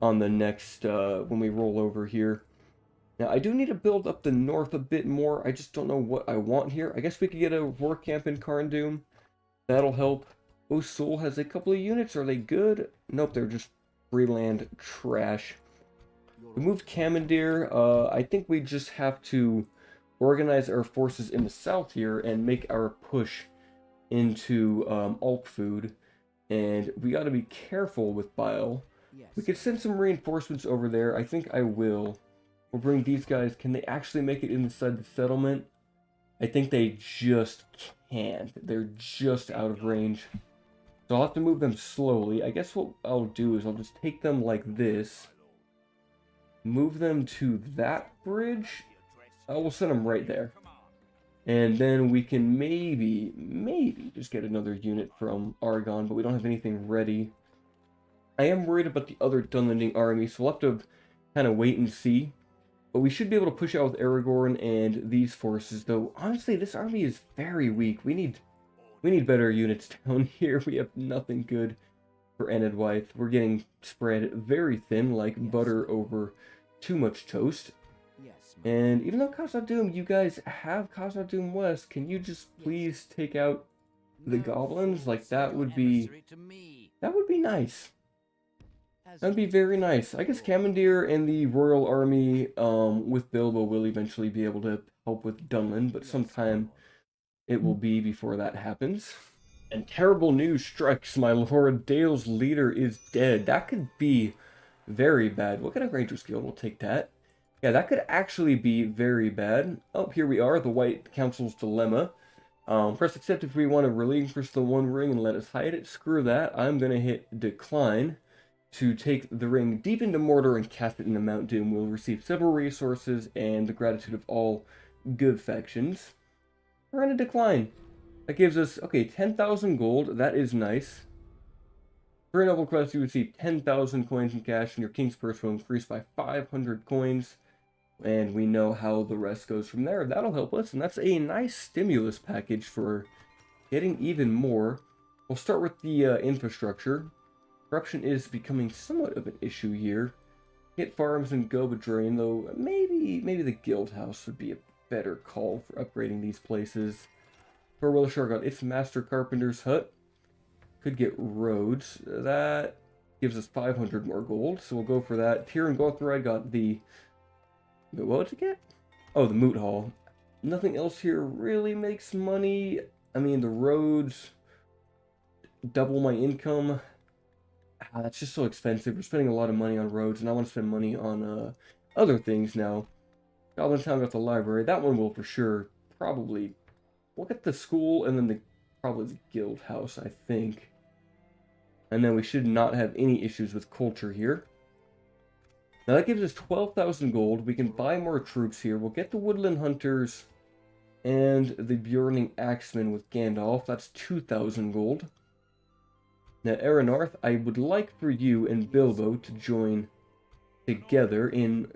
on the next, when we roll over here. Now, I do need to build up the north a bit more. I just don't know what I want here. I guess we could get a war camp in Carndum. That'll help. Osul has a couple of units. Are they good? Nope, they're just freeland trash. We moved Kamandir. I think we just have to organize our forces in the south here and make our push into Alkfood. And we got to be careful with Bile. We could send some reinforcements over there. I think I will. We'll bring these guys. Can they actually make it inside the settlement? I think they just can't. They're just out of range. So I'll have to move them slowly. I guess what I'll do is I'll just take them like this. Move them to that bridge. I will send them right there. And then we can maybe just get another unit from Argon, but we don't have anything ready. I am worried about the other Dunlending army, so we'll have to kind of wait and see. But we should be able to push out with Aragorn and these forces, though honestly this army is very weak. We need better units down here. We have nothing good for Enedwythe. We're getting spread very thin, like butter over too much toast. And even though Khazad-dûm, you guys have Khazad-dûm West, can you just please take out the goblins? Like that would be nice. That'd be very nice. I guess Kamandir and the Royal Army with Bilbo will eventually be able to help with Dunland, but sometime it will be before that happens. And terrible news strikes, my lord. Dale's leader is dead. That could be very bad. What kind of Ranger's Guild? We'll take that. Yeah, that could actually be very bad. Oh, here we are, the White Council's Dilemma. Press accept if we want to relinquish the One Ring and let us hide it. Screw that. I'm going to hit decline to take the ring deep into Mordor and cast it into Mount Doom. We'll receive several resources and the gratitude of all good factions. We're going to decline. That gives us, okay, 10,000 gold. That is nice. For a noble quest, you receive 10,000 coins in cash, and your King's Purse will increase by 500 coins. And we know how the rest goes from there. That'll help us, and that's a nice stimulus package for getting even more. We'll start with the infrastructure. Corruption is becoming somewhat of an issue here. Hit farms and Goba Drain, though maybe the guild house would be a better call for upgrading these places. For Willishar got its Master Carpenter's Hut. Could get roads. That gives us 500 more gold, so we'll go for that. Tyr and Gothride got the... What did it get? Oh, the Moot Hall. Nothing else here really makes money. I mean, the roads double my income. That's just so expensive. We're spending a lot of money on roads, and I want to spend money on other things now. Goblin Town got the library. That one will for sure probably... We'll get the school, and then probably the guild house, I think. And then we should not have any issues with culture here. Now that gives us 12,000 gold. We can buy more troops here. We'll get the Woodland Hunters and the Bjorning Axemen with Gandalf. That's 2,000 gold. Now, Arnor, I would like for you and Bilbo to join together in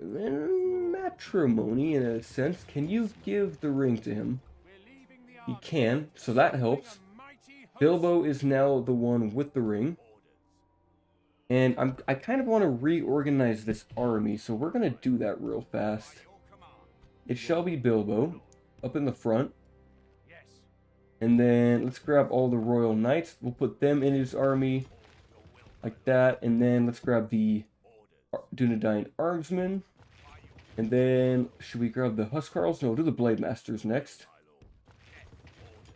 matrimony, in a sense. Can you give the ring to him? He can, so that helps. Bilbo is now the one with the ring. And I kind of want to reorganize this army, so we're going to do that real fast. It shall be Bilbo, up in the front. And then let's grab all the Royal Knights. We'll put them in his army, like that. And then let's grab the Dunedain Armsmen. And then, should we grab the Huskarls? No, we'll do the Blade Masters next.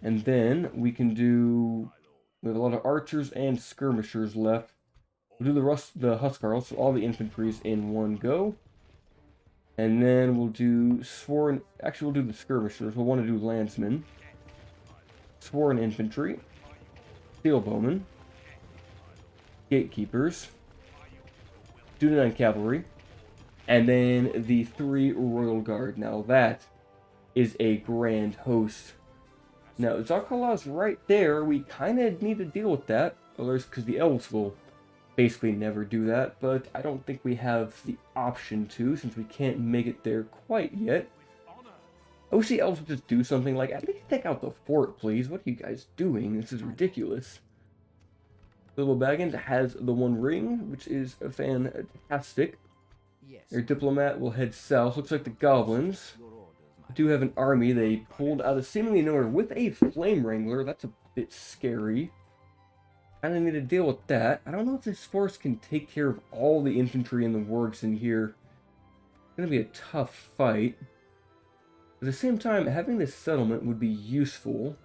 And then we can do... We have a lot of archers and skirmishers left. We'll do the Huskarls, so all the infantries in one go. And then we'll do Sworn... Actually, we'll do the skirmishers. We'll want to do Landsmen. Sworn infantry. Steel bowmen. Gatekeepers. Dunedain cavalry. And then the 3 Royal Guard. Now that is a grand host. Now, Zakala's right there. We kind of need to deal with that. Because the elves will basically never do that. But I don't think we have the option to, since we can't make it there quite yet. I wish the elves would just do something like, at least take out the fort, please. What are you guys doing? This is ridiculous. Little Baggins has the 1 ring, which is fantastic. Their diplomat will head south. Looks like the goblins do have an army they pulled out of seemingly nowhere with a flame wrangler. That's a bit scary. Kind of need to deal with that. I don't know if this force can take care of all the infantry and the wargs in here. It's going to be a tough fight. At the same time, having this settlement would be useful.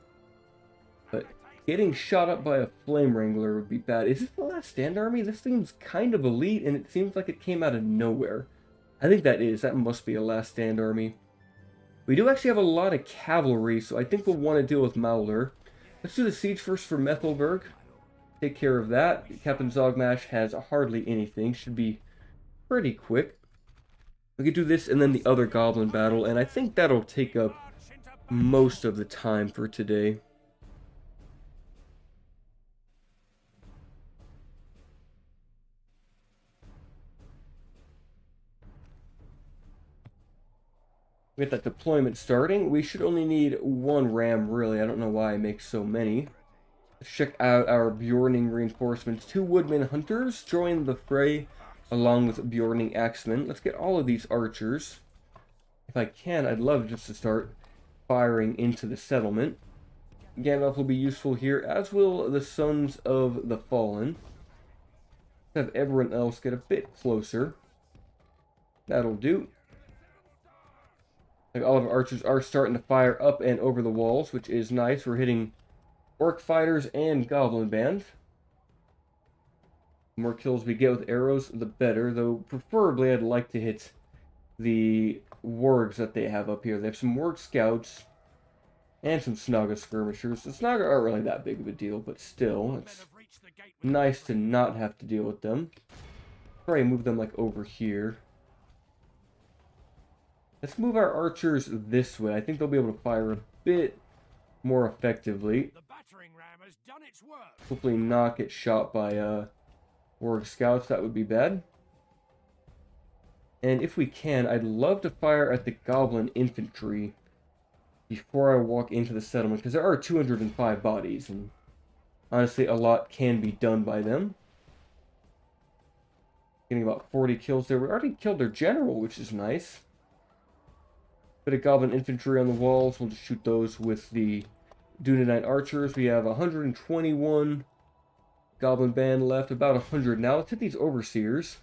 But getting shot up by a flame wrangler would be bad. Is this the Last Stand army? This seems kind of elite, and it seems like it came out of nowhere. I think that is. That must be a Last Stand army. We do actually have a lot of cavalry, so I think we'll want to deal with Mauler. Let's do the siege first for Methelberg. Take care of that. Captain Zogmash has hardly anything. Should be pretty quick. We could do this and then the other goblin battle, and I think that'll take up most of the time for today. We get that deployment starting. We should only need 1 ram, really. I don't know why I make so many. Let's check out our Bjorning reinforcements. 2 woodman hunters join the fray along with Bjorning axemen. Let's get all of these archers. If I can, I'd love just to start firing into the settlement. Gandalf will be useful here, as will the Sons of the Fallen. Let's have everyone else get a bit closer. That'll do. Like all of our archers are starting to fire up and over the walls, which is nice. We're hitting orc fighters and goblin band. The more kills we get with arrows, the better. Though preferably, I'd like to hit the wargs that they have up here. They have some warg scouts and some Snaga skirmishers. The Snaga aren't really that big of a deal, but still, it's nice to not have to deal with them. Probably move them like over here. Let's move our archers this way. I think they'll be able to fire a bit more effectively. The battering ram has done its work. Hopefully not get shot by warg scouts. That would be bad. And if we can, I'd love to fire at the goblin infantry before I walk into the settlement, because there are 205 bodies, and honestly, a lot can be done by them. Getting about 40 kills there. We already killed their general, which is nice. Bit of goblin infantry on the walls. We'll just shoot those with the Dunedain archers. We have 121 goblin band left, about 100 now. Let's hit these overseers.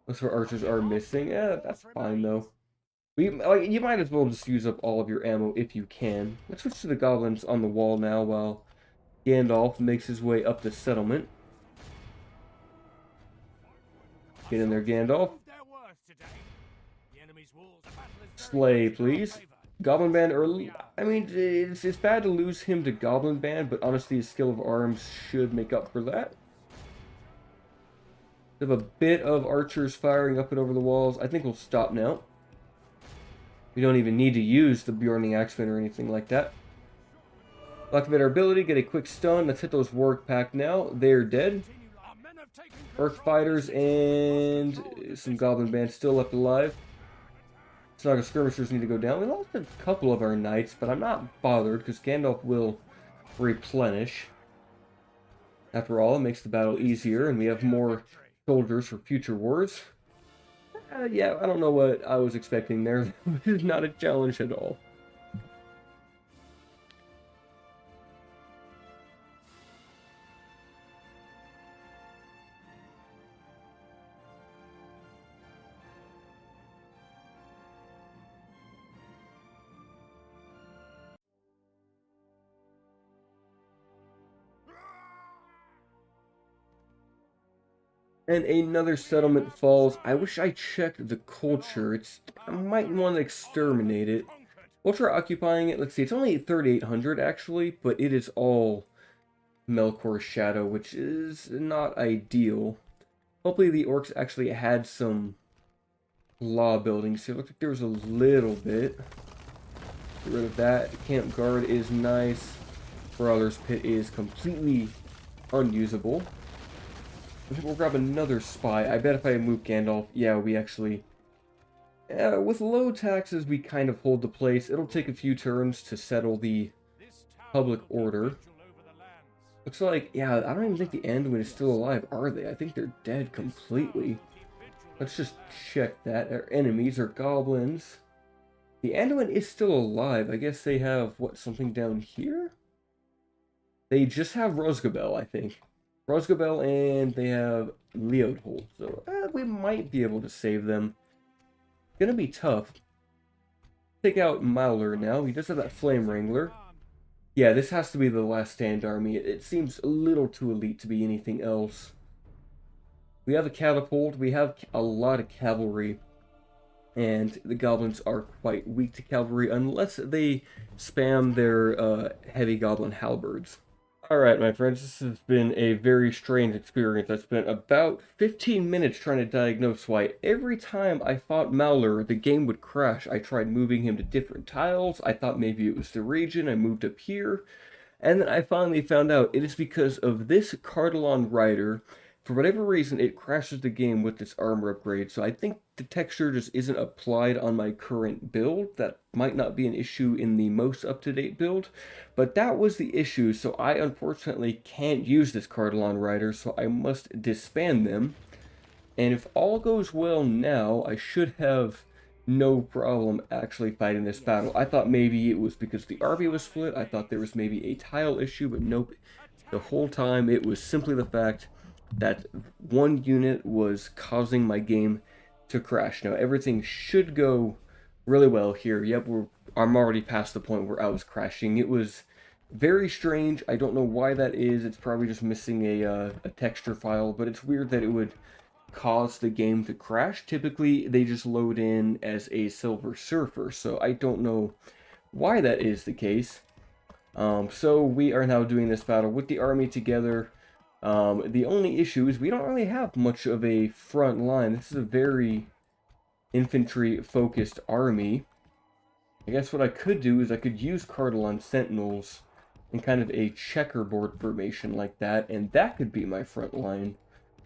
Most of our archers are missing. Yeah, that's fine though. You might as well just use up all of your ammo if you can. Let's switch to the goblins on the wall now while Gandalf makes his way up the settlement. Get in there, Gandalf. Slay, please. Goblin Band early. I mean, it's bad to lose him to Goblin Band, but honestly, his skill of arms should make up for that. We have a bit of archers firing up and over the walls. I think we'll stop now. We don't even need to use the Bjorning Axeman or anything like that. Activate our ability, get a quick stun. Let's hit those warg pack now. They're dead. Orc fighters and some Goblin Band still left alive. Snaga skirmishers need to go down. We lost a couple of our knights, but I'm not bothered because Gandalf will replenish. After all, it makes the battle easier, and we have more soldiers for future wars. Yeah, I don't know what I was expecting there. This is not a challenge at all. And another settlement falls. I wish I checked the culture. I might want to exterminate it. We'll try occupying it. Let's see, it's only 3,800 actually, but it is all Melkor's Shadow, which is not ideal. Hopefully the orcs actually had some law buildings. So it looked like there was a little bit. Get rid of that. Camp guard is nice. Brawler's pit is completely unusable. I think we'll grab another spy. I bet if I move Gandalf, yeah, we actually... with low taxes, we kind of hold the place. It'll take a few turns to settle the This town public will keep order. vigil over the lands. Looks like, yeah, I don't even think the Anduin is still alive, are they? I think they're dead This town completely. will keep vigil Let's over just the lands. check that. Our enemies are goblins. The Anduin is still alive. I guess they have, what, something down here? They just have Rosgabel, I think. Rosgabel, and they have Leodhold. So we might be able to save them. Gonna be tough. Take out Mauler now. He does have that Flame Wrangler. Yeah, this has to be the Last Stand army. It seems a little too elite to be anything else. We have a catapult. We have a lot of cavalry. And the goblins are quite weak to cavalry unless they spam their heavy goblin halberds. Alright, my friends, this has been a very strange experience. I spent about 15 minutes trying to diagnose why every time I fought Mauler, the game would crash. I tried moving him to different tiles. I thought maybe it was the region. I moved up here. And then I finally found out it is because of this Cardalon rider. For whatever reason, it crashes the game with this armor upgrade. So I think the texture just isn't applied on my current build. That might not be an issue in the most up-to-date build. But that was the issue. So I unfortunately can't use this Cardalon rider. So I must disband them. And if all goes well now, I should have no problem actually fighting this battle. I thought maybe it was because the army was split. I thought there was maybe a tile issue, but nope. The whole time it was simply the fact that one unit was causing my game to crash. Now everything should go really well here. Yep, I'm already past the point where I was crashing. It was very strange. I don't know why that is. It's probably just missing a texture file, but it's weird that it would cause the game to crash. Typically, they just load in as a Silver Surfer, so I don't know why that is the case. So we are now doing this battle with the army together. The only issue is we don't really have much of a front line. This is a very infantry-focused army. I guess what I could do is I could use Cardalon Sentinels in kind of a checkerboard formation like that, and that could be my front line,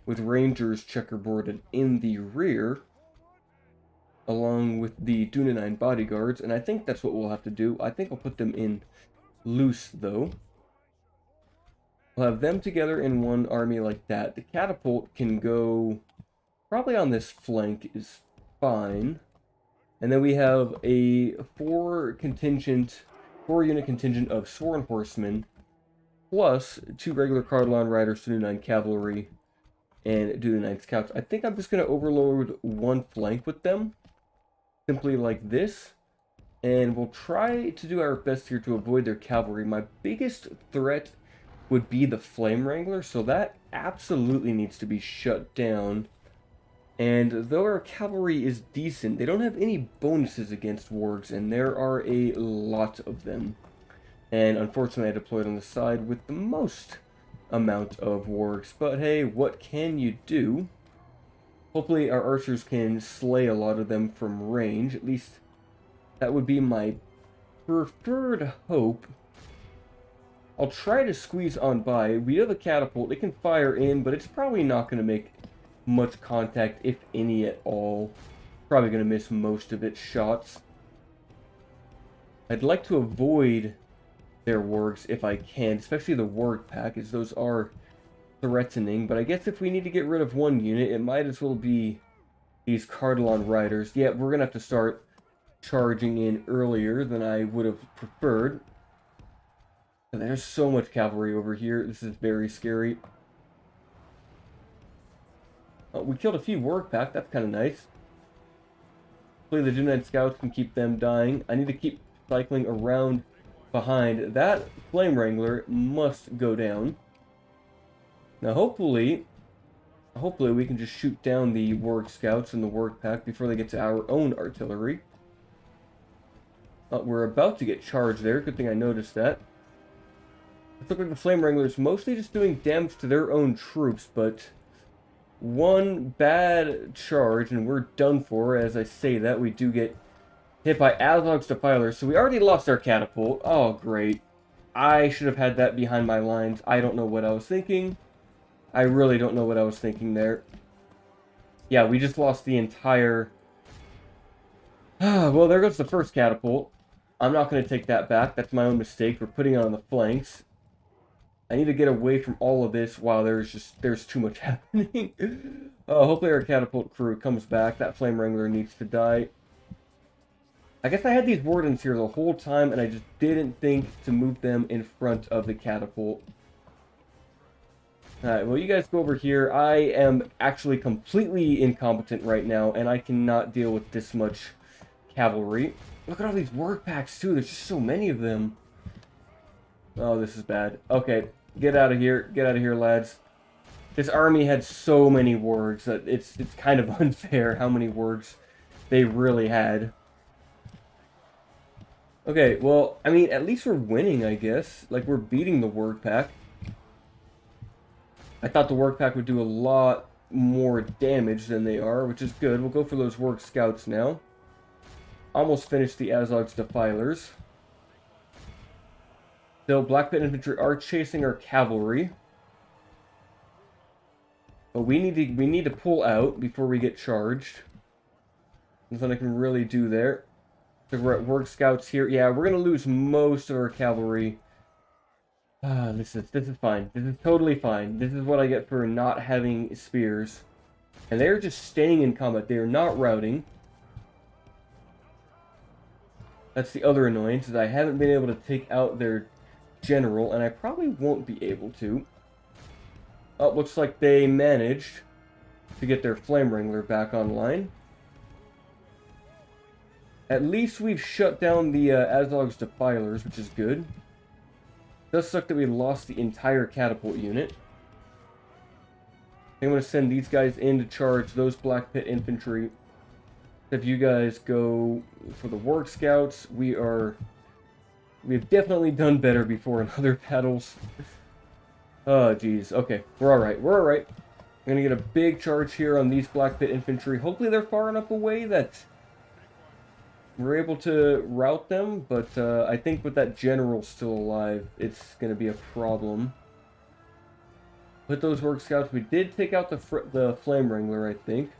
with Rangers checkerboarded in the rear, along with the Dunedain bodyguards, and I think that's what we'll have to do. I think I'll put them in loose, though. We'll have them together in one army like that. The catapult can go probably on this flank is fine. And then we have a 4-unit contingent of Sworn Horsemen, plus 2 regular Cardalon Riders, Dunedain Cavalry, and Dunedain Scouts. I think I'm just going to overload one flank with them, simply like this. And we'll try to do our best here to avoid their cavalry. My biggest threat would be the Flame Wrangler, so that absolutely needs to be shut down. And though our cavalry is decent, they don't have any bonuses against wargs, and there are a lot of them. And unfortunately, I deployed on the side with the most amount of wargs. But hey, what can you do? Hopefully our archers can slay a lot of them from range. At least that would be my preferred hope. I'll try to squeeze on by. We have a catapult. It can fire in, but it's probably not going to make much contact, if any at all. Probably going to miss most of its shots. I'd like to avoid their wargs if I can, especially the warg pack, as those are threatening. But I guess if we need to get rid of one unit, it might as well be these Cardalon Riders. Yeah, we're going to have to start charging in earlier than I would have preferred. And there's so much cavalry over here. This is very scary. We killed a few warg pack. That's kind of nice. Hopefully the Dunedain Scouts can keep them dying. I need to keep cycling around behind. That Flame Wrangler must go down. Now hopefully we can just shoot down the warg scouts and the warg pack before they get to our own artillery. We're about to get charged there. Good thing I noticed that. It looks like the Flame Wrangler is mostly just doing damage to their own troops, but one bad charge and we're done for. As I say that, we do get hit by Azog's Defiler, so we already lost our catapult. Oh, great. I should have had that behind my lines. I don't know what I was thinking. I really don't know what I was thinking there. Yeah, we just lost the entire... well, there goes the first catapult. I'm not going to take that back. That's my own mistake for putting it on the flanks. I need to get away from all of this while there's too much happening. Hopefully our catapult crew comes back. That Flame Wrangler needs to die. I guess I had these wardens here the whole time, and I just didn't think to move them in front of the catapult. Alright, well, you guys go over here. I am actually completely incompetent right now, and I cannot deal with this much cavalry. Look at all these work packs, too. There's just so many of them. Oh, this is bad. Okay, get out of here. Get out of here, lads. This army had so many wargs that it's kind of unfair how many wargs they really had. Okay, well, I mean, at least we're winning, I guess. Like, we're beating the work pack. I thought the work pack would do a lot more damage than they are, which is good. We'll go for those work scouts now. Almost finished the Azog's Defilers. Still, Black Pit Infantry are chasing our cavalry. But we need to pull out before we get charged. There's nothing I can really do there. So we're at work scouts here. Yeah, we're gonna lose most of our cavalry. This is fine. This is totally fine. This is what I get for not having spears. And they're just staying in combat. They are not routing. That's the other annoyance, is I haven't been able to take out their general, and I probably won't be able to. Oh, looks like they managed to get their Flame Wrangler back online. At least we've shut down the Azog's Defilers, which is good. It does suck that we lost the entire catapult unit. I'm going to send these guys in to charge those Black Pit Infantry. If you guys go for the Work Scouts, we've definitely done better before in other battles. Oh, geez. Okay, we're alright. We're alright. I'm going to get a big charge here on these Black Pit Infantry. Hopefully they're far enough away that we're able to rout them, but I think with that general still alive, it's going to be a problem. With those Work Scouts, we did take out the Flame Wrangler, I think.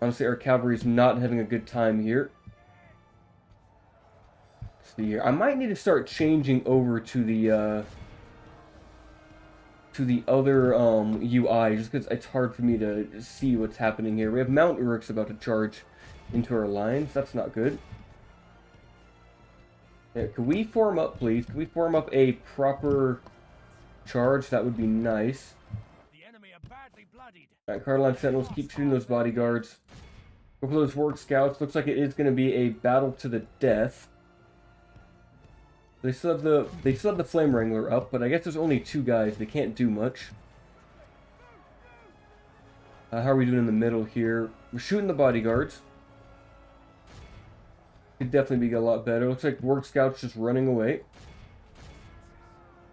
Honestly, our cavalry's not having a good time here. Let's see here. I might need to start changing over to the other UI, just because it's hard for me to see what's happening here. We have Mount Uruk's about to charge into our lines. That's not good. Yeah, could we form up, please? Could we form up a proper charge? That would be nice. The enemy are badly bloodied. Alright, Carline Sentinels, keep shooting those bodyguards. Go for those Work Scouts. Looks like it is going to be a battle to the death. They still have the Flame Wrangler up, but I guess there's only two guys. They can't do much. How are we doing in the middle here? We're shooting the bodyguards. Could definitely be a lot better. Looks like Work Scouts just running away.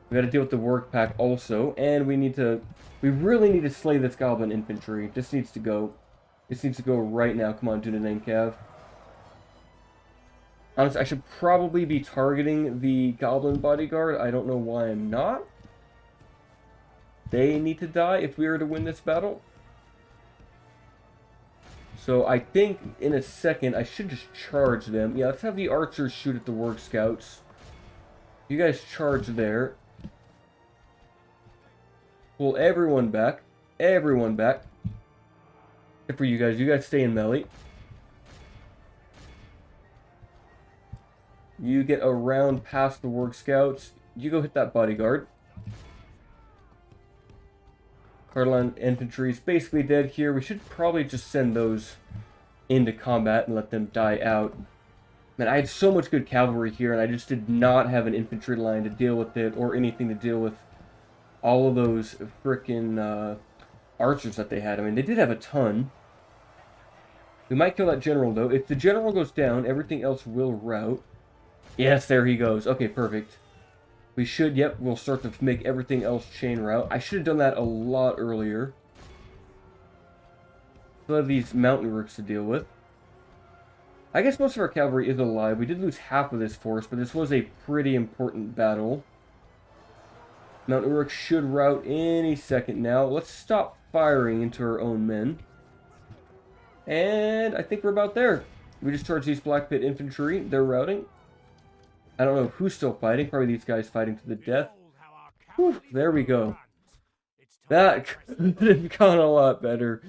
We got to deal with the Work Pack also, and we really need to slay this Goblin Infantry. This needs to go. This needs to go right now. Come on, do the name, Cav. Honestly, I should probably be targeting the Goblin Bodyguard. I don't know why I'm not. They need to die if we are to win this battle. So I think in a second I should just charge them. Yeah, let's have the archers shoot at the Work Scouts. You guys charge there. Pull everyone back. Everyone back. Except for you guys. You guys stay in melee. You get around past the Work Scouts. You go hit that bodyguard. Carline Infantry is basically dead here. We should probably just send those into combat and let them die out. Man, I had so much good cavalry here, and I just did not have an infantry line to deal with it, or anything to deal with all of those frickin' archers that they had. I mean, they did have a ton. We might kill that general, though. If the general goes down, everything else will rout. Yes, there he goes. Okay, perfect. We should, yep, we'll start to make everything else chain route. I should have done that a lot earlier. Still have these mountain rooks to deal with. I guess most of our cavalry is alive. We did lose half of this force, but this was a pretty important battle. Mountain rooks should rout any second now. Let's stop firing into our own men. And I think we're about there. We just charged these Black Pit infantry. They're routing. I don't know who's still fighting. Probably these guys fighting to the death. Whew, there we go. That could have gone a lot better.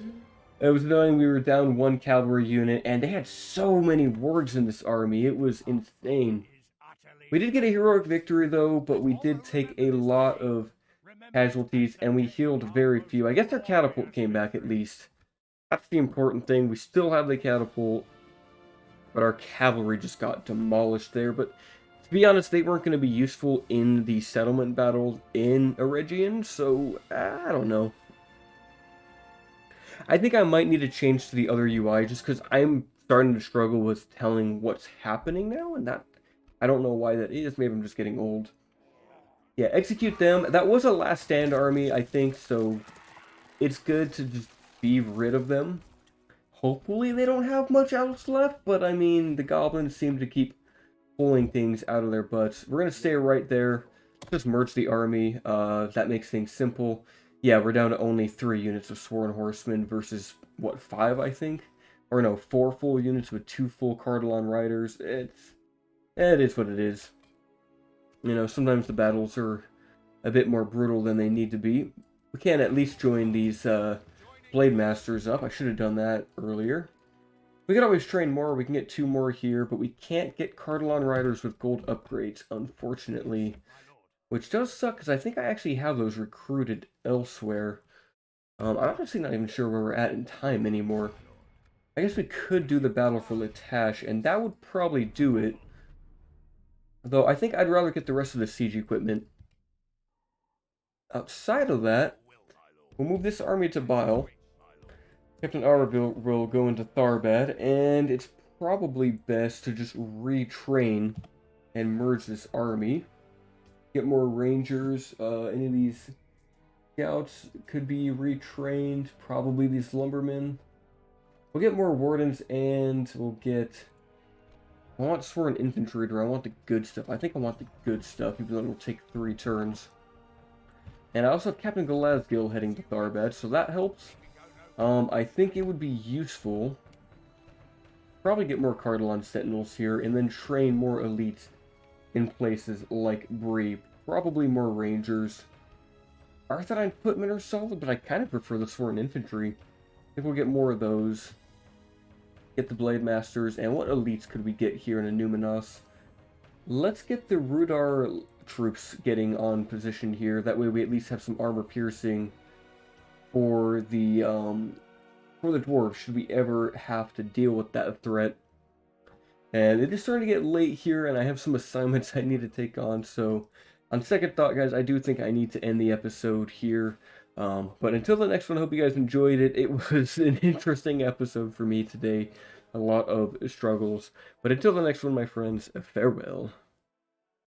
It was annoying we were down one cavalry unit, and they had so many wargs in this army. It was insane. We did get a heroic victory, though, but we did take a lot of casualties, and we healed very few. I guess their catapult came back, at least. That's the important thing. We still have the catapult, but our cavalry just got demolished there. But to be honest, they weren't going to be useful in the settlement battles in Eregion, so I don't know. I think I might need to change to the other UI just because I'm starting to struggle with telling what's happening now, and that I don't know why that is. Maybe I'm just getting old. Yeah, execute them. That was a last stand army, I think, so it's good to just be rid of them. Hopefully they don't have much else left, but I mean, the goblins seem to keep pulling things out of their butts. We're going to stay right there. Just merge the army. That makes things simple. Yeah, we're down to only 3 units of Sworn Horsemen versus, what, 5, I think? Or no, 4 full units with 2 full Cardalon Riders. It is what it is. You know, sometimes the battles are a bit more brutal than they need to be. We can at least join these Blade Masters up. I should have done that earlier. We can always train more. We can get 2 more here, but we can't get Cardalon Riders with gold upgrades, unfortunately. Which does suck, because I think I actually have those recruited elsewhere. I'm honestly not even sure where we're at in time anymore. I guess we could do the battle for Latash, and that would probably do it. Though I think I'd rather get the rest of the siege equipment. Outside of that, we'll move this army to Bile. Captain Arville will go into Tharbad, and it's probably best to just retrain and merge this army. Get more rangers. Any of these scouts could be retrained. Probably these lumbermen. We'll get more wardens, and we'll get... I want sworn infantry, or I want the good stuff. I think I want the good stuff, even though it'll take 3 turns. And I also have Captain Galazgil heading to Tharbad, so that helps. I think it would be useful. Probably get more Cardalon Sentinels here, and then train more elites in places like Bree. Probably more Rangers. Arthedain Footmen are solid, but I kind of prefer the Sworn Infantry. I think we'll get more of those. Get the Blade Masters, and what elites could we get here in Numinos? Let's get the Rudar troops getting on position here. That way we at least have some armor piercing for the dwarves, should we ever have to deal with that threat. And it is starting to get late here, and I have some assignments I need to take on, so on second thought, guys, I do think I need to end the episode here. But until the next one, I hope you guys enjoyed it. It was an interesting episode for me today. A lot of struggles. But until the next one, my friends, farewell.